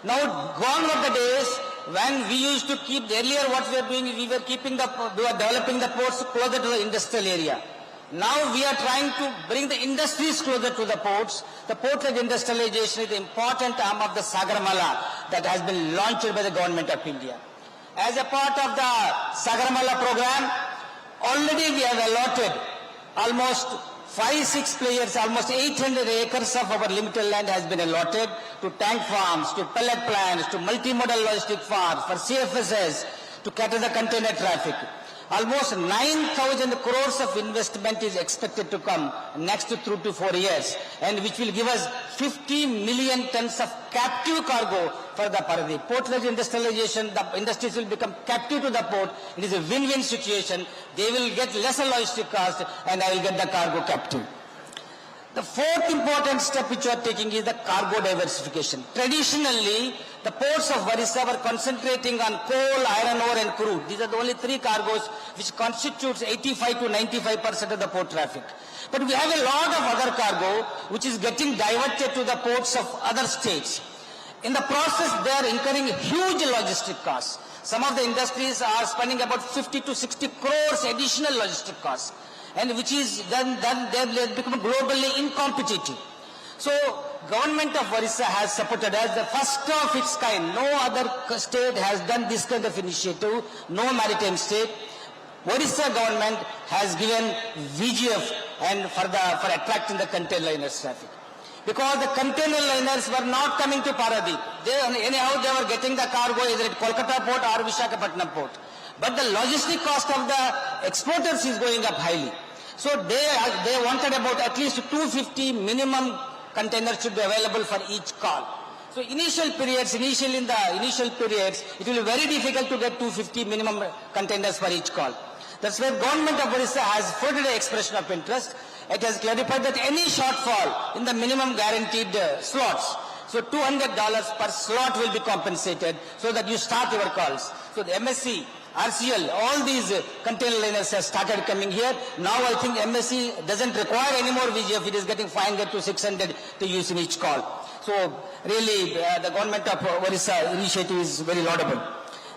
Now, gone are the days when we used to keep, earlier what we were doing, we were developing the ports closer to the industrial area. Now we are trying to bring the industries closer to the ports. The port-led industrialization is the important arm of the Sagarmala that has been launched by the government of India. As a part of the Sagarmala program, already we have allotted almost 5-6 players, almost 800 acres of our limited land has been allotted to tank farms, to pellet plants, to multimodal logistic farms, for CFSs, to cater the container traffic. Almost 9,000 crores of investment is expected to come next 3 to 4 years, and which will give us 50 million tons of captive cargo for the Paradip. Port-led industrialization, the industries will become captive to the port. It is a win-win situation. They will get lesser logistic cost, and I will get the cargo captive. The fourth important step which we are taking is the cargo diversification. Traditionally, the ports of Odisha were concentrating on coal, iron ore and crude. These are the only 3 cargoes which constitutes 85 to 95% of the port traffic. But we have a lot of other cargo which is getting diverted to the ports of other states. In the process, they are incurring huge logistic costs. Some of the industries are spending about 50 to 60 crores additional logistic costs, and which is then they have become globally incompetitive. So, government of Odisha has supported us, the first of its kind. No other state has done this kind of initiative, no maritime state. Odisha government has given VGF and for attracting the container liners traffic. Because the container liners were not coming to Paradip. Anyhow they were getting the cargo either at Kolkata port or Visakhapatnam port. But the logistic cost of the exporters is going up highly. So they wanted about at least 250 minimum containers should be available for each call. So in the initial periods, it will be very difficult to get 250 minimum containers for each call. That's why government of Odisha has floated an expression of interest. It has clarified that any shortfall in the minimum guaranteed slots, so $200 per slot will be compensated so that you start your calls. So the MSC, RCL, all these container liners have started coming here. Now I think MSC doesn't require any more VGF. It is getting 500 to 600 to use in each call. So really the government of Odisha initiative is very laudable.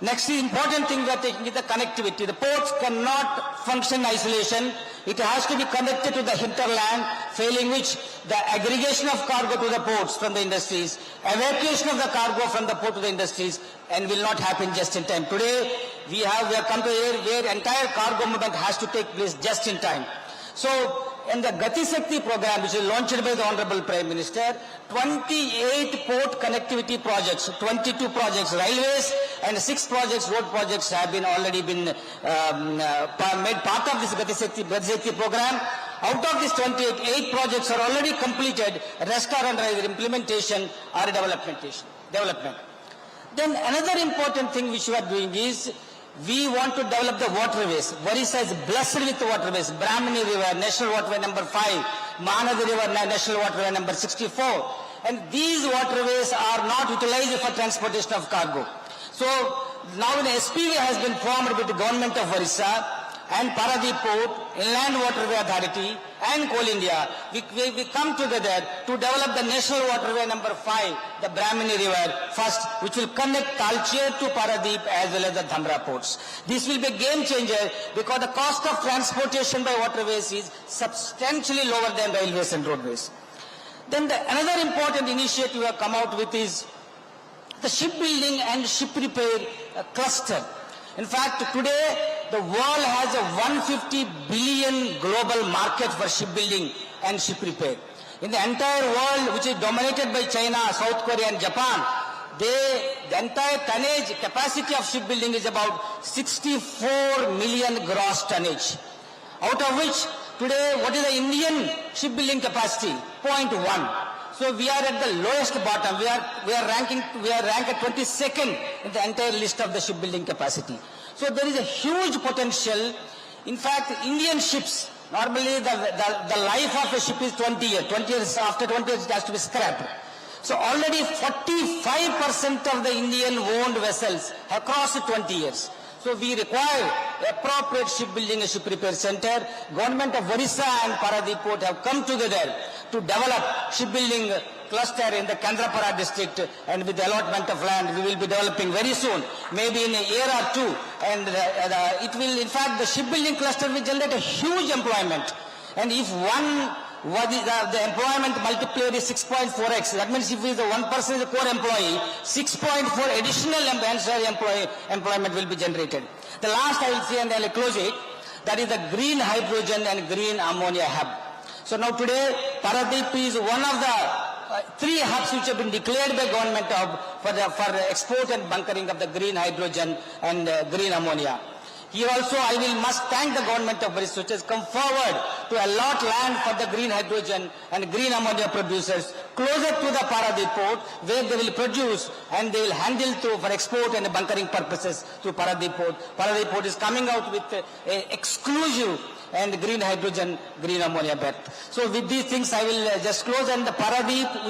Next important thing we are taking is the connectivity. The ports cannot function in isolation. It has to be connected to the hinterland, failing which the aggregation of cargo to the ports from the industries, evacuation of the cargo from the port to the industries, and will not happen just in time. Today, we have come to a where entire cargo movement has to take place just in time. So, in the Gati Shakti program, which is launched by the Honorable Prime Minister, 28 port connectivity projects, 22 projects railways, and 6 projects, road projects have been already been made part of this Gati Shakti program. Out of these 28, 8 projects are already completed, rest are under either implementation or development. Then another important thing which we are doing is, we want to develop the waterways. Odisha is blessed with waterways. Brahmani River, National Waterway number 5, Mahanadi River National Waterway number 64. And these waterways are not utilized for transportation of cargo. So now an SPV has been formed with the government of Odisha and Paradip Port, Inland Waterway Authority and Coal India. We come together to develop the National Waterway number 5, the Brahmini River first, which will connect Talcher to Paradip as well as the Dhamra ports. This will be a game changer because the cost of transportation by waterways is substantially lower than railways and roadways. Then another important initiative we have come out with is the shipbuilding and ship repair cluster. In fact, today the world has a 150 billion global market for shipbuilding and ship repair. In the entire world, which is dominated by China, South Korea and Japan, the entire tonnage capacity of shipbuilding is about 64 million gross tonnage. Out of which, today, what is the Indian shipbuilding capacity? 0.1. So we are at the lowest bottom. We are ranked at 22nd in the entire list of the shipbuilding capacity. So there is a huge potential. In fact, Indian ships, normally the life of a ship is 20 years. 20 years, after 20 years it has to be scrapped. So already 45% of the Indian owned vessels have crossed 20 years. So we require appropriate shipbuilding and ship repair center. Government of Odisha and Paradip Port have come together to develop shipbuilding cluster in the Kendrapara district, and with the allotment of land we will be developing very soon, maybe in a year or two, and it will, in fact, the shipbuilding cluster will generate a huge employment. And if the employment multiplier is 6.4x, that means if one person is a core employee, 6.4 additional employment will be generated. The last I will say, and I will close it, that is the green hydrogen and green ammonia hub. So now today, Paradip is one of the 3 hubs which have been declared by government for export and bunkering of the green hydrogen and green ammonia. Here also I must thank the government of Odisha, which has come forward to allot land for the green hydrogen and green ammonia producers closer to the Paradip port, where they will produce and they will handle for export and bunkering purposes to Paradip port. Paradip port is coming out with an exclusive and green hydrogen, green ammonia berth. So with these things I will just close, and the Paradip,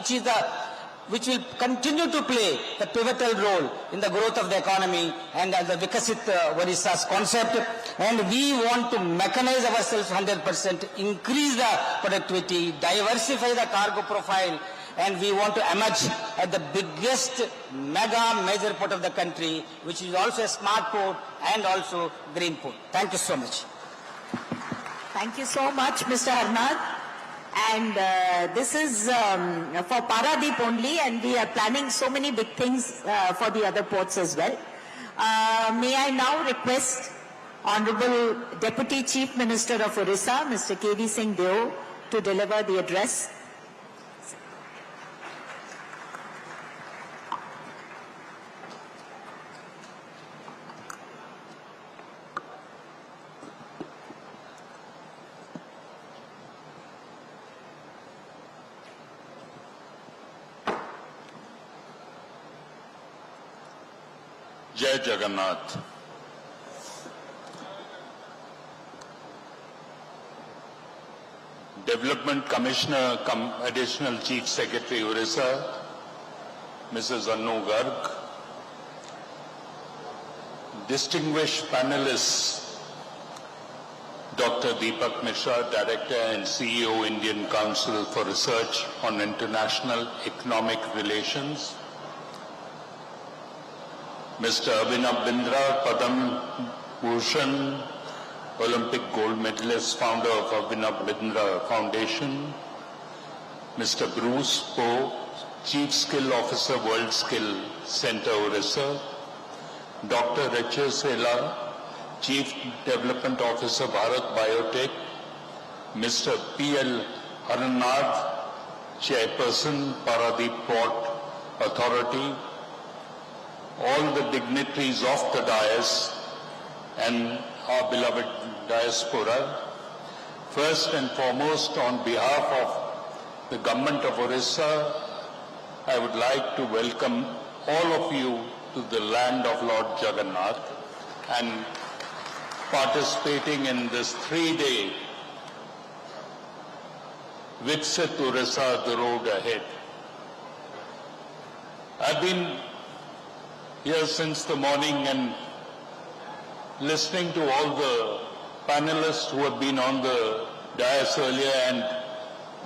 which will continue to play the pivotal role in the growth of the economy and the Vikasit Odisha's concept. And we want to mechanize ourselves 100%, increase the productivity, diversify the cargo profile, and we want to emerge at the biggest major port of the country, which is also a smart port and also green port. Thank you so much. Thank you so much, Mr. Arnad. And this is for Paradip only, and we are planning so many big things for the other ports as well. May I now request Honorable Deputy Chief Minister of Odisha, Mr. K.D. Singh Deo, to deliver the address. Jai Jagannath. Development Commissioner, Additional Chief Secretary Odisha, Mrs. Annu Garg, distinguished panelists, Dr. Deepak Mishra, Director and CEO, Indian Council for Research on International Economic Relations, Mr. Abhinav Bindra, Padam Bhushan, Olympic gold medalist, founder of Abhinav Bindra Foundation, Mr. Bruce Poe, Chief Skill Officer, World Skill Center, Odisha, Dr. Richa Sela, Chief Development Officer, Bharat Biotech, Mr. P.L. Arnad, Chairperson, Paradip Port Authority, all the dignitaries of the dais and our beloved diaspora. First and foremost, on behalf of the government of Odisha, I would like to welcome all of you to the land of Lord Jagannath and participating in this 3-day Viksit Odisha, the road ahead. I've been here since the morning and listening to all the panelists who have been on the dais earlier and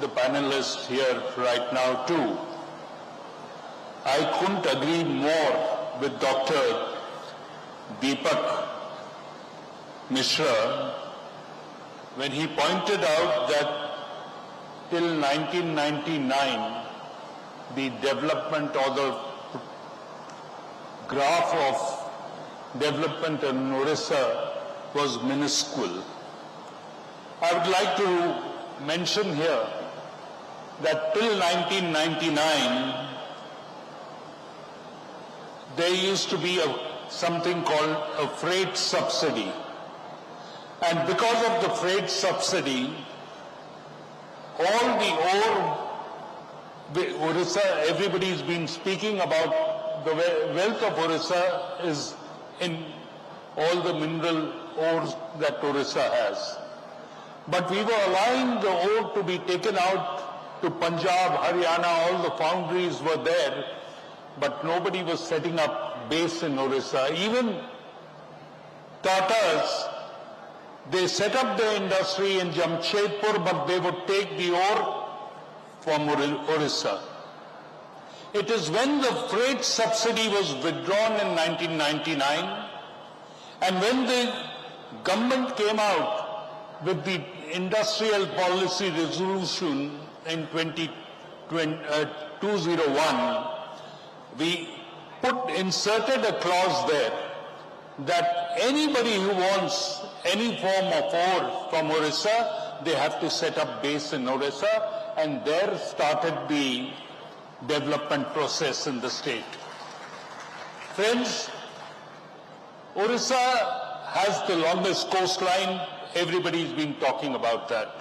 the panelists here right now too. I couldn't agree more with Dr. Deepak Mishra when he pointed out that till 1999, the development or the graph of development in Odisha was minuscule. I would like to mention here that till 1999, there used to be something called a freight subsidy. And because of the freight subsidy, all the ore, Odisha, everybody's been speaking about the wealth of Odisha is in all the mineral ores that Odisha has. But we were allowing the ore to be taken out to Punjab, Haryana, all the foundries were there, but nobody was setting up base in Odisha. Even Tatas, they set up their industry in Jamshedpur, but they would take the ore from Odisha. It is when the freight subsidy was withdrawn in 1999, and when the government came out with the industrial policy resolution in 2001, we inserted a clause there that anybody who wants any form of ore from Odisha, they have to set up base in Odisha, and there started the development process in the state. Friends, Odisha has the longest coastline. Everybody's been talking about that.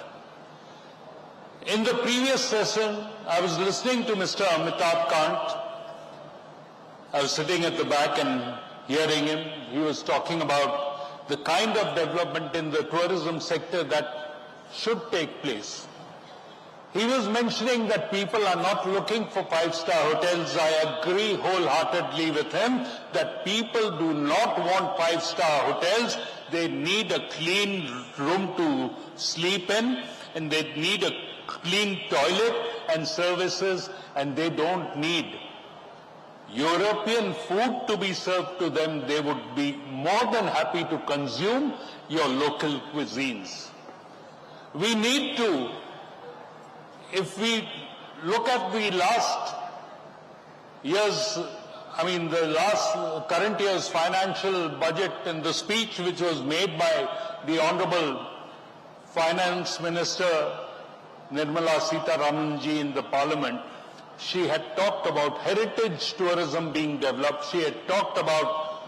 In the previous session, I was listening to Mr. Amitabh Kant. I was sitting at the back and hearing him. He was talking about the kind of development in the tourism sector that should take place. He was mentioning that people are not looking for five-star hotels. I agree wholeheartedly with him that people do not want five-star hotels. They need a clean room to sleep in, and they need a clean toilet and services, and they don't need European food to be served to them. They would be more than happy to consume your local cuisines. We need to, if we look at the last year's, the current year's financial budget and the speech which was made by the Honorable Finance Minister Nirmala Sitharaman ji in the Parliament, she had talked about heritage tourism being developed. She had talked about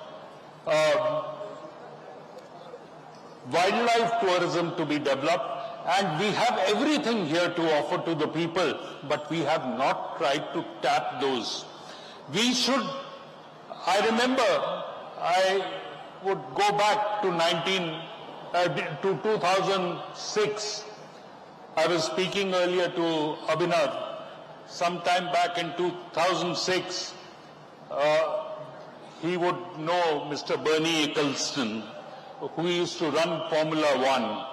wildlife tourism to be developed. And we have everything here to offer to the people, but we have not tried to tap those. We should, I remember, I would go back to 2006. I was speaking earlier to Abhinav. Sometime back in 2006, he would know Mr. Bernie Ecclestone, who used to run Formula One.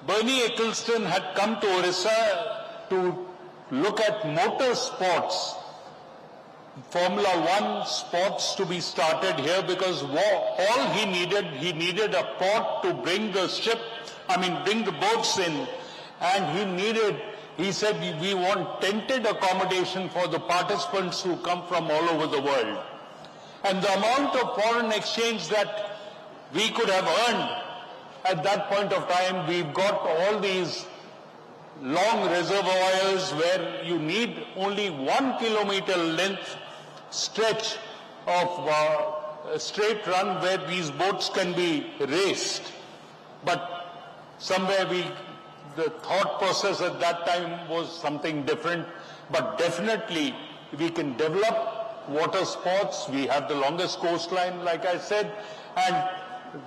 Bernie Ecclestone had come to Odisha to look at motor sports, Formula One sports to be started here, because all he needed a port to bring bring the boats in, and he said, we want tented accommodation for the participants who come from all over the world. And the amount of foreign exchange that we could have earned at that point of time, we've got all these long reservoirs where you need only 1 kilometer length stretch of a straight run where these boats can be raced. But somewhere the thought process at that time was something different. But definitely we can develop water sports. We have the longest coastline, like I said, and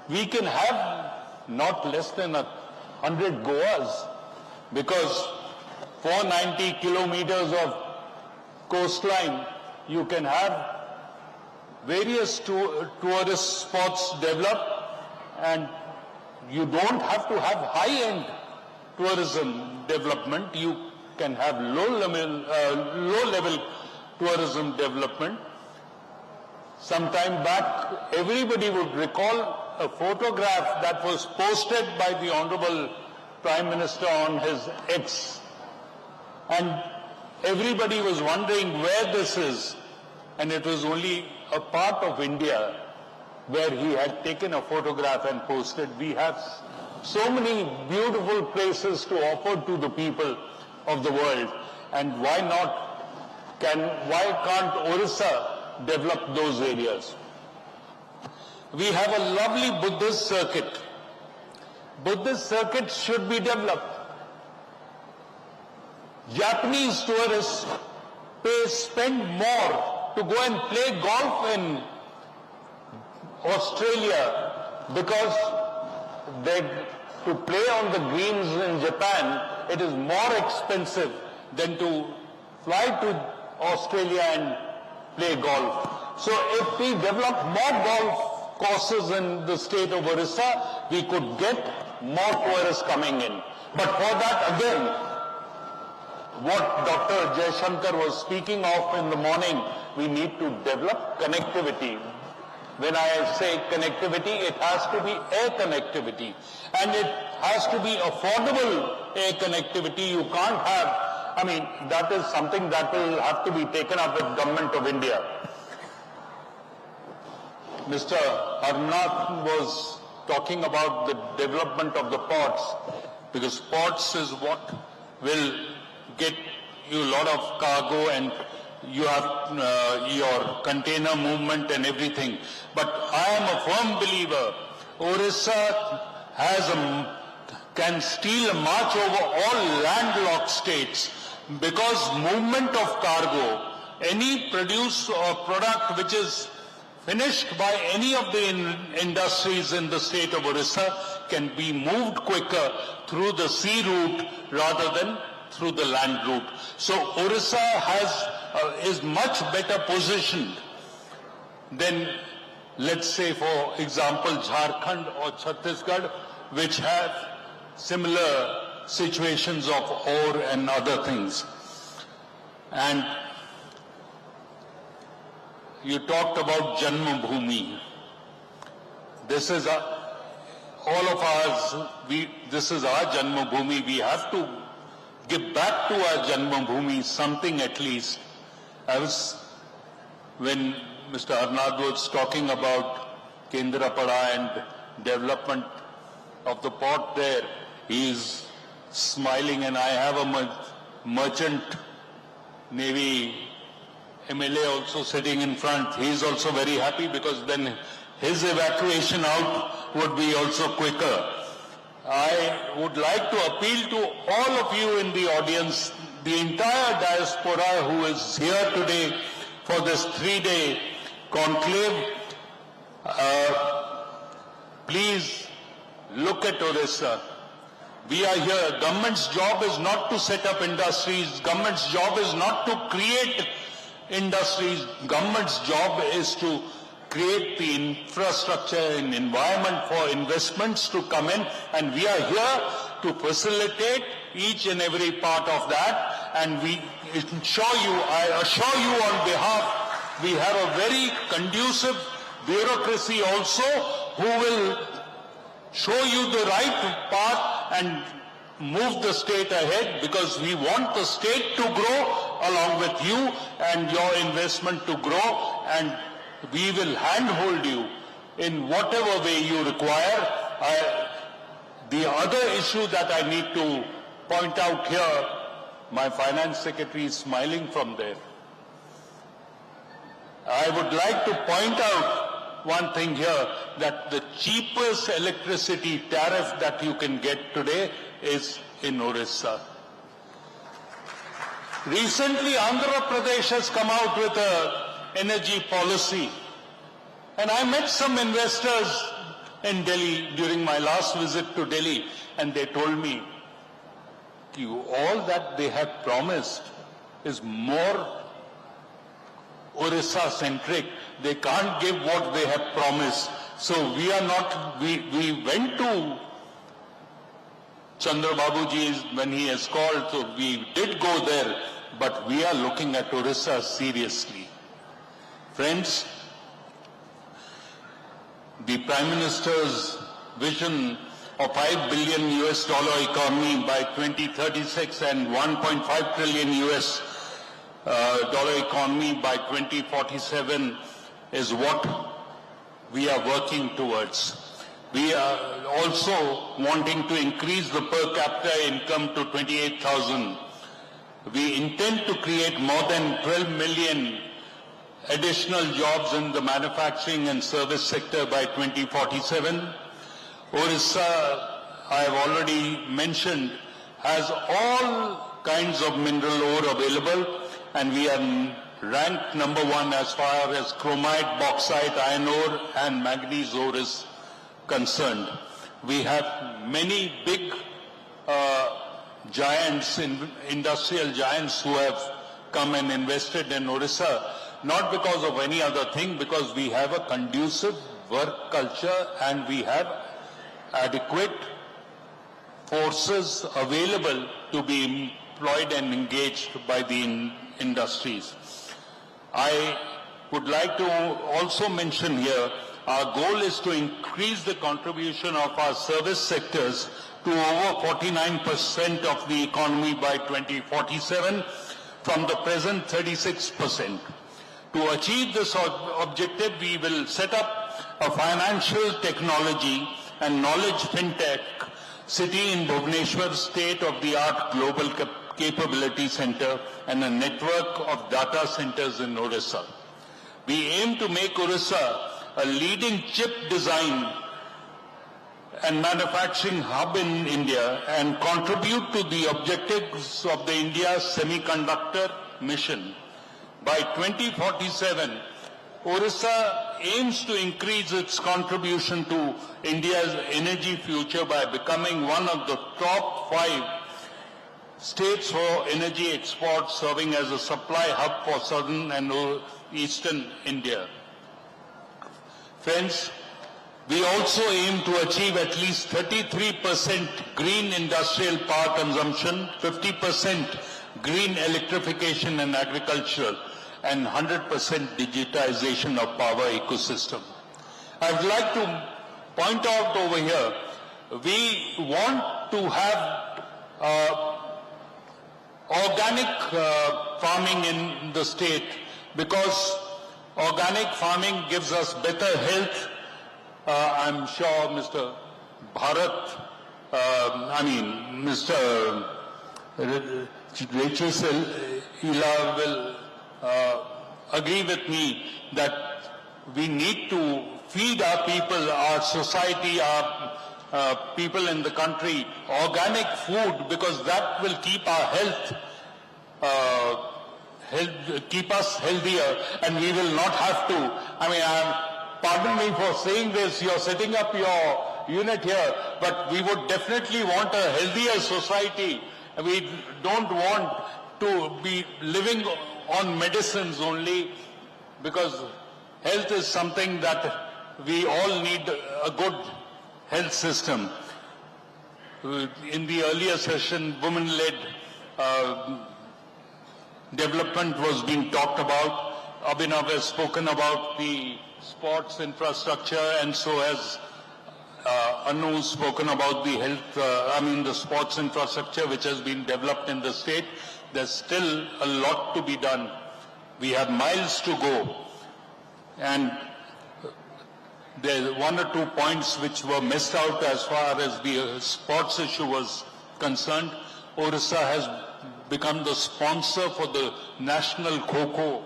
we can have not less than 100 Goas, because 490 kilometers of coastline, you can have various tourist spots developed, and you don't have to have high-end tourism development. You can have low-level tourism development. Some time back, everybody would recall a photograph that was posted by the Honorable Prime Minister on his X. And everybody was wondering where this is. And it was only a part of India where he had taken a photograph and posted. We have so many beautiful places to offer to the people of the world. And why can't Odisha develop those areas? We have a lovely Buddhist circuit. Buddhist circuit should be developed. Japanese tourists spend more to go and play golf in Australia because to play on the greens in Japan, it is more expensive than to fly to Australia and play golf. So if we develop more golf courses in the state of Odisha, we could get more tourists coming in. But for that, again, what Dr. Jaishankar was speaking of in the morning, we need to develop connectivity. When I say connectivity, it has to be air connectivity. And it has to be affordable air connectivity. You can't have, that is something that will have to be taken up with Government of India. Mr. Arnath was talking about the development of the ports, because ports is what will get you a lot of cargo, and you have your container movement and everything. But I am a firm believer, Odisha can steal a march over all landlocked states, because movement of cargo, any produce or product which is finished by any of the industries in the state of Odisha can be moved quicker through the sea route rather than through the land route. So Odisha is much better positioned than, let's say, for example, Jharkhand or Chhattisgarh, which have similar situations of ore and other things. And you talked about Janmabhoomi. This is all of us, this is our Janmabhoomi. We have to give back to our Janmabhoomi something at least. When Mr. Arnath was talking about Kendrapada and development of the port there, he is smiling, and I have a merchant Navy MLA also sitting in front. He is also very happy, because then his evacuation out would be also quicker. I would like to appeal to all of you in the audience, the entire diaspora who is here today for this 3-day conclave. Please look at Odisha. We are here. Government's job is not to set up industries. Government's job is not to create industries. Government's job is to create the infrastructure and environment for investments to come in, and we are here to facilitate each and every part of that. And I assure you on behalf, we have a very conducive bureaucracy also who will show you the right path and move the state ahead, because we want the state to grow along with you and your investment to grow, and we will handhold you in whatever way you require. The other issue that I need to point out here, my finance secretary is smiling from there. I would like to point out one thing here, that the cheapest electricity tariff that you can get today is in Odisha. Recently, Andhra Pradesh has come out with an energy policy. And I met some investors in Delhi during my last visit to Delhi, and they told me, all that they have promised is more Odisha centric. They can't give what they have promised. So we are not, we went to Chandrababuji's when he has called, so we did go there, but we are looking at Odisha seriously. Friends, the Prime Minister's vision of $5 billion economy by 2036 and $1.5 trillion dollar economy by 2047 is what we are working towards. We are also wanting to increase the per capita income to 28,000. We intend to create more than 12 million additional jobs in the manufacturing and service sector by 2047. Odisha, I have already mentioned, has all kinds of mineral ore available, and we are ranked number 1 as far as chromite, bauxite, iron ore and manganese ore is concerned. We have many big giants, industrial giants who have come and invested in Odisha, not because of any other thing, because we have a conducive work culture and we have adequate forces available to be employed and engaged by the industries. I would like to also mention here, our goal is to increase the contribution of our service sectors to over 49% of the economy by 2047 from the present 36%. To achieve this objective, we will set up a financial technology and knowledge fintech city in Bhubaneswar, state-of-the-art global capability center and a network of data centers in Odisha. We aim to make Odisha a leading chip design and manufacturing hub in India and contribute to the objectives of the India's semiconductor mission. By 2047, Odisha aims to increase its contribution to India's energy future by becoming one of the top 5 states for energy exports, serving as a supply hub for southern and eastern India. Friends, we also aim to achieve at least 33% green industrial power consumption, 50% green electrification and agricultural, and 100% digitization of power ecosystem. I would like to point out over here, we want to have organic farming in the state because organic farming gives us better health. I'm sure Mr. Mr. Rachel Ila will agree with me that we need to feed our people, our society, our people in the country organic food because that will keep our health, keep us healthier, and we will not have to, pardon me for saying this, you're setting up your unit here, but we would definitely want a healthier society. We don't want to be living on medicines only because health is something that we all need a good health system. In the earlier session, women-led development was being talked about. Abhinav has spoken about the sports infrastructure, and so has Anu spoken about the health, the sports infrastructure which has been developed in the state. There's still a lot to be done. We have miles to go. And there are 1 or 2 points which were missed out as far as the sports issue was concerned. Odisha has become the sponsor for the national Kho-Kho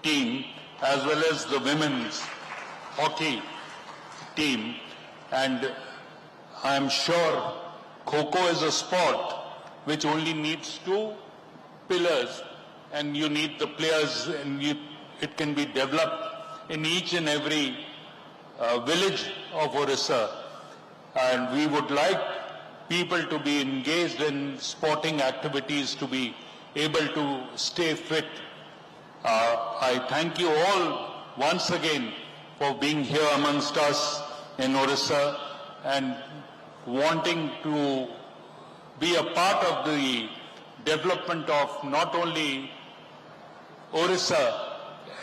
team as well as the women's hockey team. And I'm sure Kho-Kho is a sport which only needs 2 pillars, and you need the players, and it can be developed in each and every village of Odisha. And we would like people to be engaged in sporting activities, to be able to stay fit. I thank you all once again for being here amongst us in Odisha and wanting to be a part of the development of not only Odisha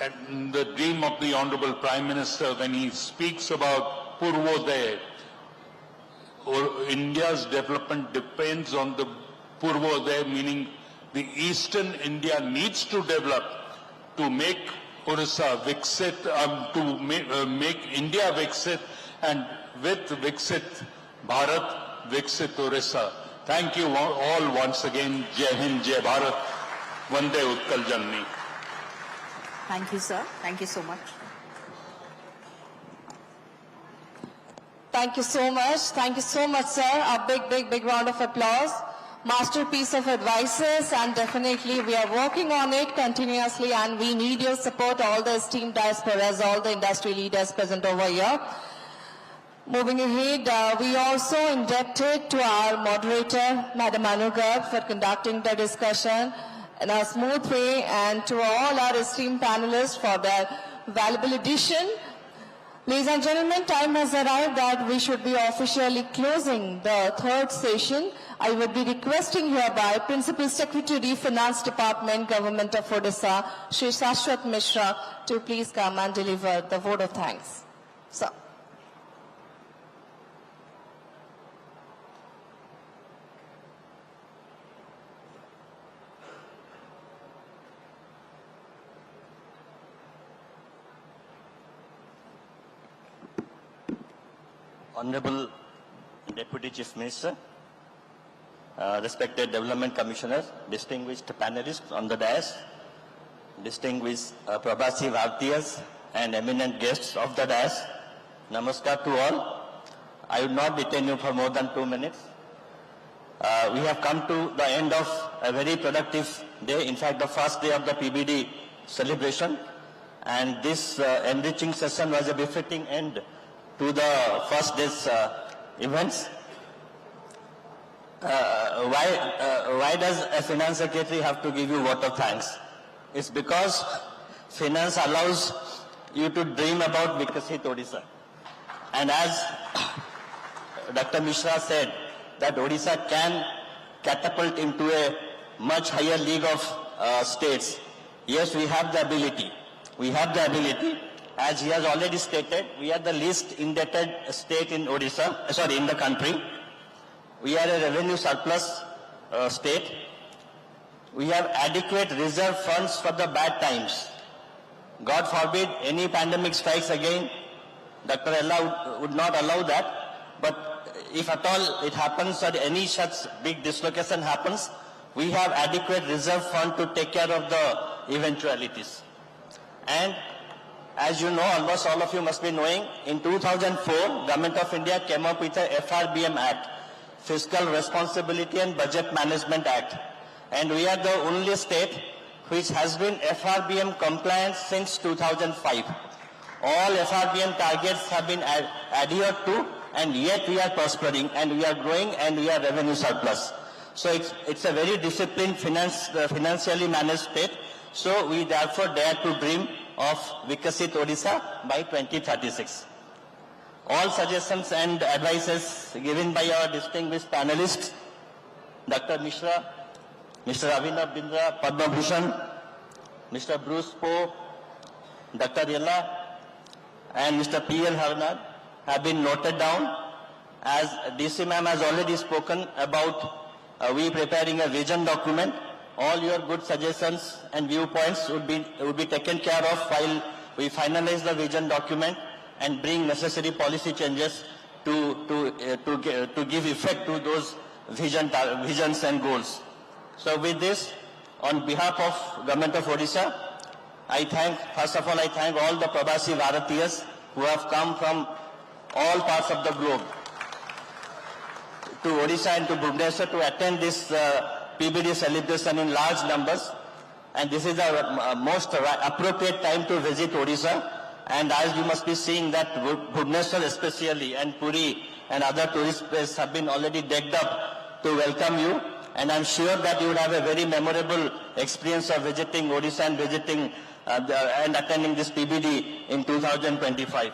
and the dream of the Honorable Prime Minister when he speaks about Purvodaya. India's development depends on the Purvodaya, meaning the Eastern India needs to develop to make Odisha Viksit, to make India Viksit, and with Viksit Bharat, Viksit Odisha. Thank you all once again. Jai Hind, Jai Bharat, Vande Utkal Janani. Thank you, sir. Thank you so much. Thank you so much. Thank you so much, sir. A big round of applause. Masterpiece of advices, and definitely we are working on it continuously, and we need your support, all the esteemed diasporas, all the industry leaders present over here. Moving ahead, we also indebted to our moderator, Madam Anugarg, for conducting the discussion in a smooth way, and to all our esteemed panelists for their valuable addition. Ladies and gentlemen, time has arrived that we should be officially closing the third session. I would be requesting hereby Principal Secretary, Finance Department, Government of Odisha, Shri Shashwat Mishra, to please come and deliver the vote of thanks. Sir. Honorable Deputy Chief Minister, respected Development Commissioners, distinguished panelists on the dais, distinguished Pravasi Bharatiyas and eminent guests of the dais, namaskar to all. I would not detain you for more than 2 minutes. We have come to the end of a very productive day, in fact the first day of the PBD celebration, and this enriching session was a befitting end to the first day's events. Why does a finance secretary have to give you vote of thanks? It's because finance allows you to dream about Viksit Odisha. And as Dr. Mishra said, that Odisha can catapult into a much higher league of states. Yes, we have the ability. We have the ability. As he has already stated, we are the least indebted state in Odisha, in the country. We are a revenue surplus state. We have adequate reserve funds for the bad times. God forbid any pandemic strikes again. Dr. Ella would not allow that. But if at all it happens or any such big dislocation happens, we have adequate reserve fund to take care of the eventualities. And as you know, almost all of you must be knowing, in 2004, Government of India came up with a FRBM Act, Fiscal Responsibility and Budget Management Act. And we are the only state which has been FRBM compliant since 2005. All FRBM targets have been adhered to, and yet we are prospering, and we are growing, and we are revenue surplus. So it's a very disciplined financially managed state. So we therefore dare to dream of Viksit Odisha by 2036. All suggestions and advices given by our distinguished panelists, Dr. Mishra, Mr. Abhinav Bindra, Padma Bhushan, Mr. Bruce Poe, Dr. Yella, and Mr. P.L. Harnad have been noted down. As DC ma'am has already spoken about we preparing a vision document. All your good suggestions and viewpoints would be taken care of while we finalize the vision document and bring necessary policy changes to give effect to those visions and goals. So with this, on behalf of Government of Odisha, first of all, I thank all the Pravasi Bharatiyas who have come from all parts of the globe to Odisha and to Bhubaneswar to attend this PBD celebration in large numbers, and this is the most appropriate time to visit Odisha. And as you must be seeing that Bhubaneswar especially and Puri and other tourist places have been already decked up to welcome you. And I'm sure that you will have a very memorable experience of visiting Odisha and visiting and attending this PBD in 2025.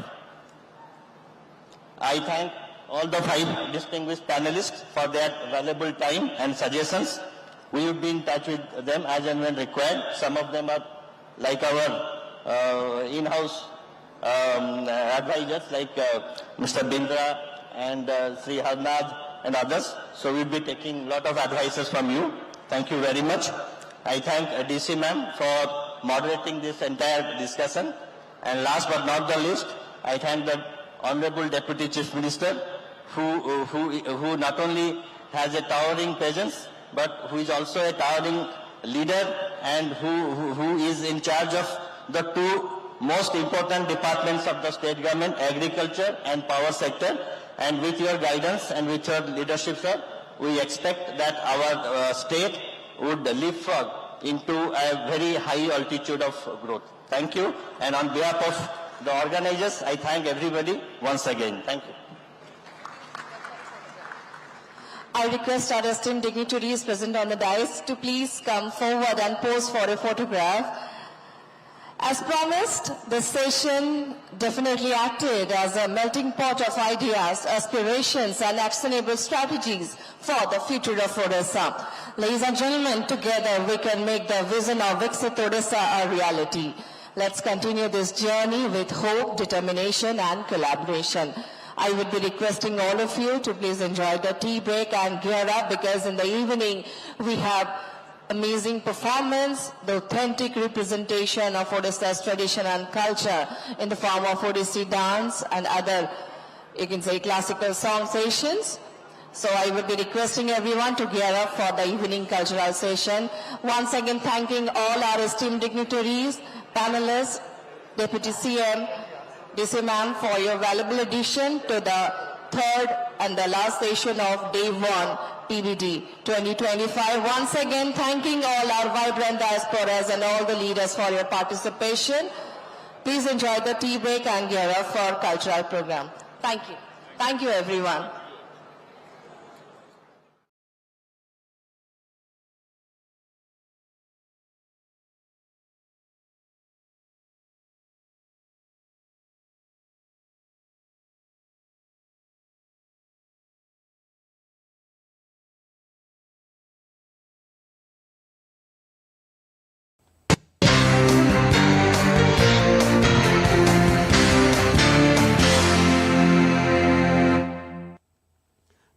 I thank all the 5 distinguished panelists for their valuable time and suggestions. We will be in touch with them as and when required. Some of them are like our in-house advisors like Mr. Bindra and Sri Harnad and others. So we'll be taking a lot of advices from you. Thank you very much. I thank DC ma'am for moderating this entire discussion. And last but not the least, I thank the Honorable Deputy Chief Minister who not only has a towering presence but who is also a towering leader and who is in charge of the 2 most important departments of the state government, agriculture and power sector. And with your guidance and with your leadership, sir, we expect that our state would leapfrog into a very high altitude of growth. Thank you. And on behalf of the organizers, I thank everybody once again. Thank you. I request our esteemed dignitaries present on the dais to please come forward and pose for a photograph. As promised, this session definitely acted as a melting pot of ideas, aspirations and actionable strategies for the future of Odisha. Ladies and gentlemen, together we can make the vision of vikshitodisha a reality. Let's continue this journey with hope, determination and collaboration. I would be requesting all of you to please enjoy the tea break and gear up, because in the evening we have amazing performance, the authentic representation of Odisha's tradition and culture in the form of Odissi dance and other, you can say, classical song sessions. So I would be requesting everyone to gear up for the evening cultural session. Once again, thanking all our esteemed dignitaries, panelists, Deputy CM, DC ma'am for your valuable addition to the 3rd and the last session of Day 1 PBD 2025. Once again, thanking all our vibrant diasporas and all the leaders for your participation. Please enjoy the tea break and gear up for cultural program. Thank you. Thank you, everyone.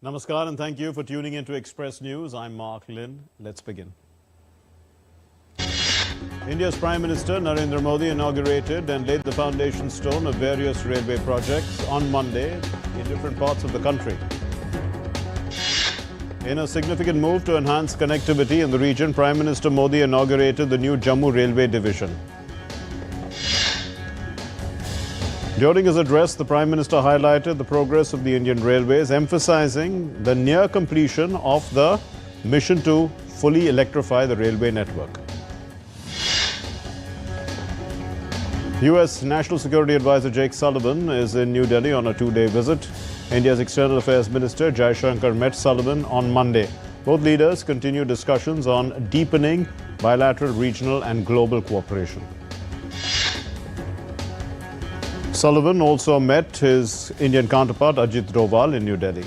Namaskar and thank you for tuning into Express News. I'm Mark Lynn. Let's begin. India's Prime Minister Narendra Modi inaugurated and laid the foundation stone of various railway projects on Monday in different parts of the country. In a significant move to enhance connectivity in the region, Prime Minister Modi inaugurated the new Jammu Railway Division. During his address, the Prime Minister highlighted the progress of the Indian Railways, emphasizing the near completion of the mission to fully electrify the railway network. US National Security Advisor Jake Sullivan is in New Delhi on a 2-day visit. India's External Affairs Minister Jai Shankar met Sullivan on Monday. Both leaders continue discussions on deepening bilateral, regional and global cooperation. Sullivan also met his Indian counterpart Ajit Doval in New Delhi.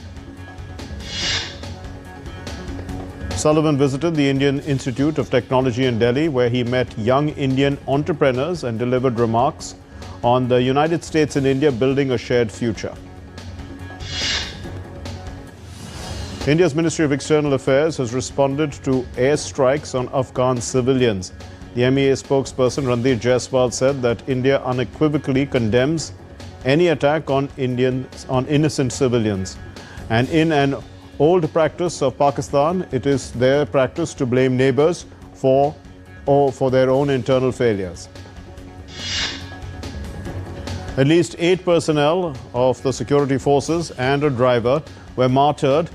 Sullivan visited the Indian Institute of Technology in Delhi, where he met young Indian entrepreneurs and delivered remarks on the United States and India building a shared future. India's Ministry of External Affairs has responded to airstrikes on Afghan civilians. The MEA spokesperson Randeep Jaiswal said that India unequivocally condemns any attack on innocent civilians. And in an old practice of Pakistan, it is their practice to blame neighbors for their own internal failures. At least 8 personnel of the security forces and a driver were martyred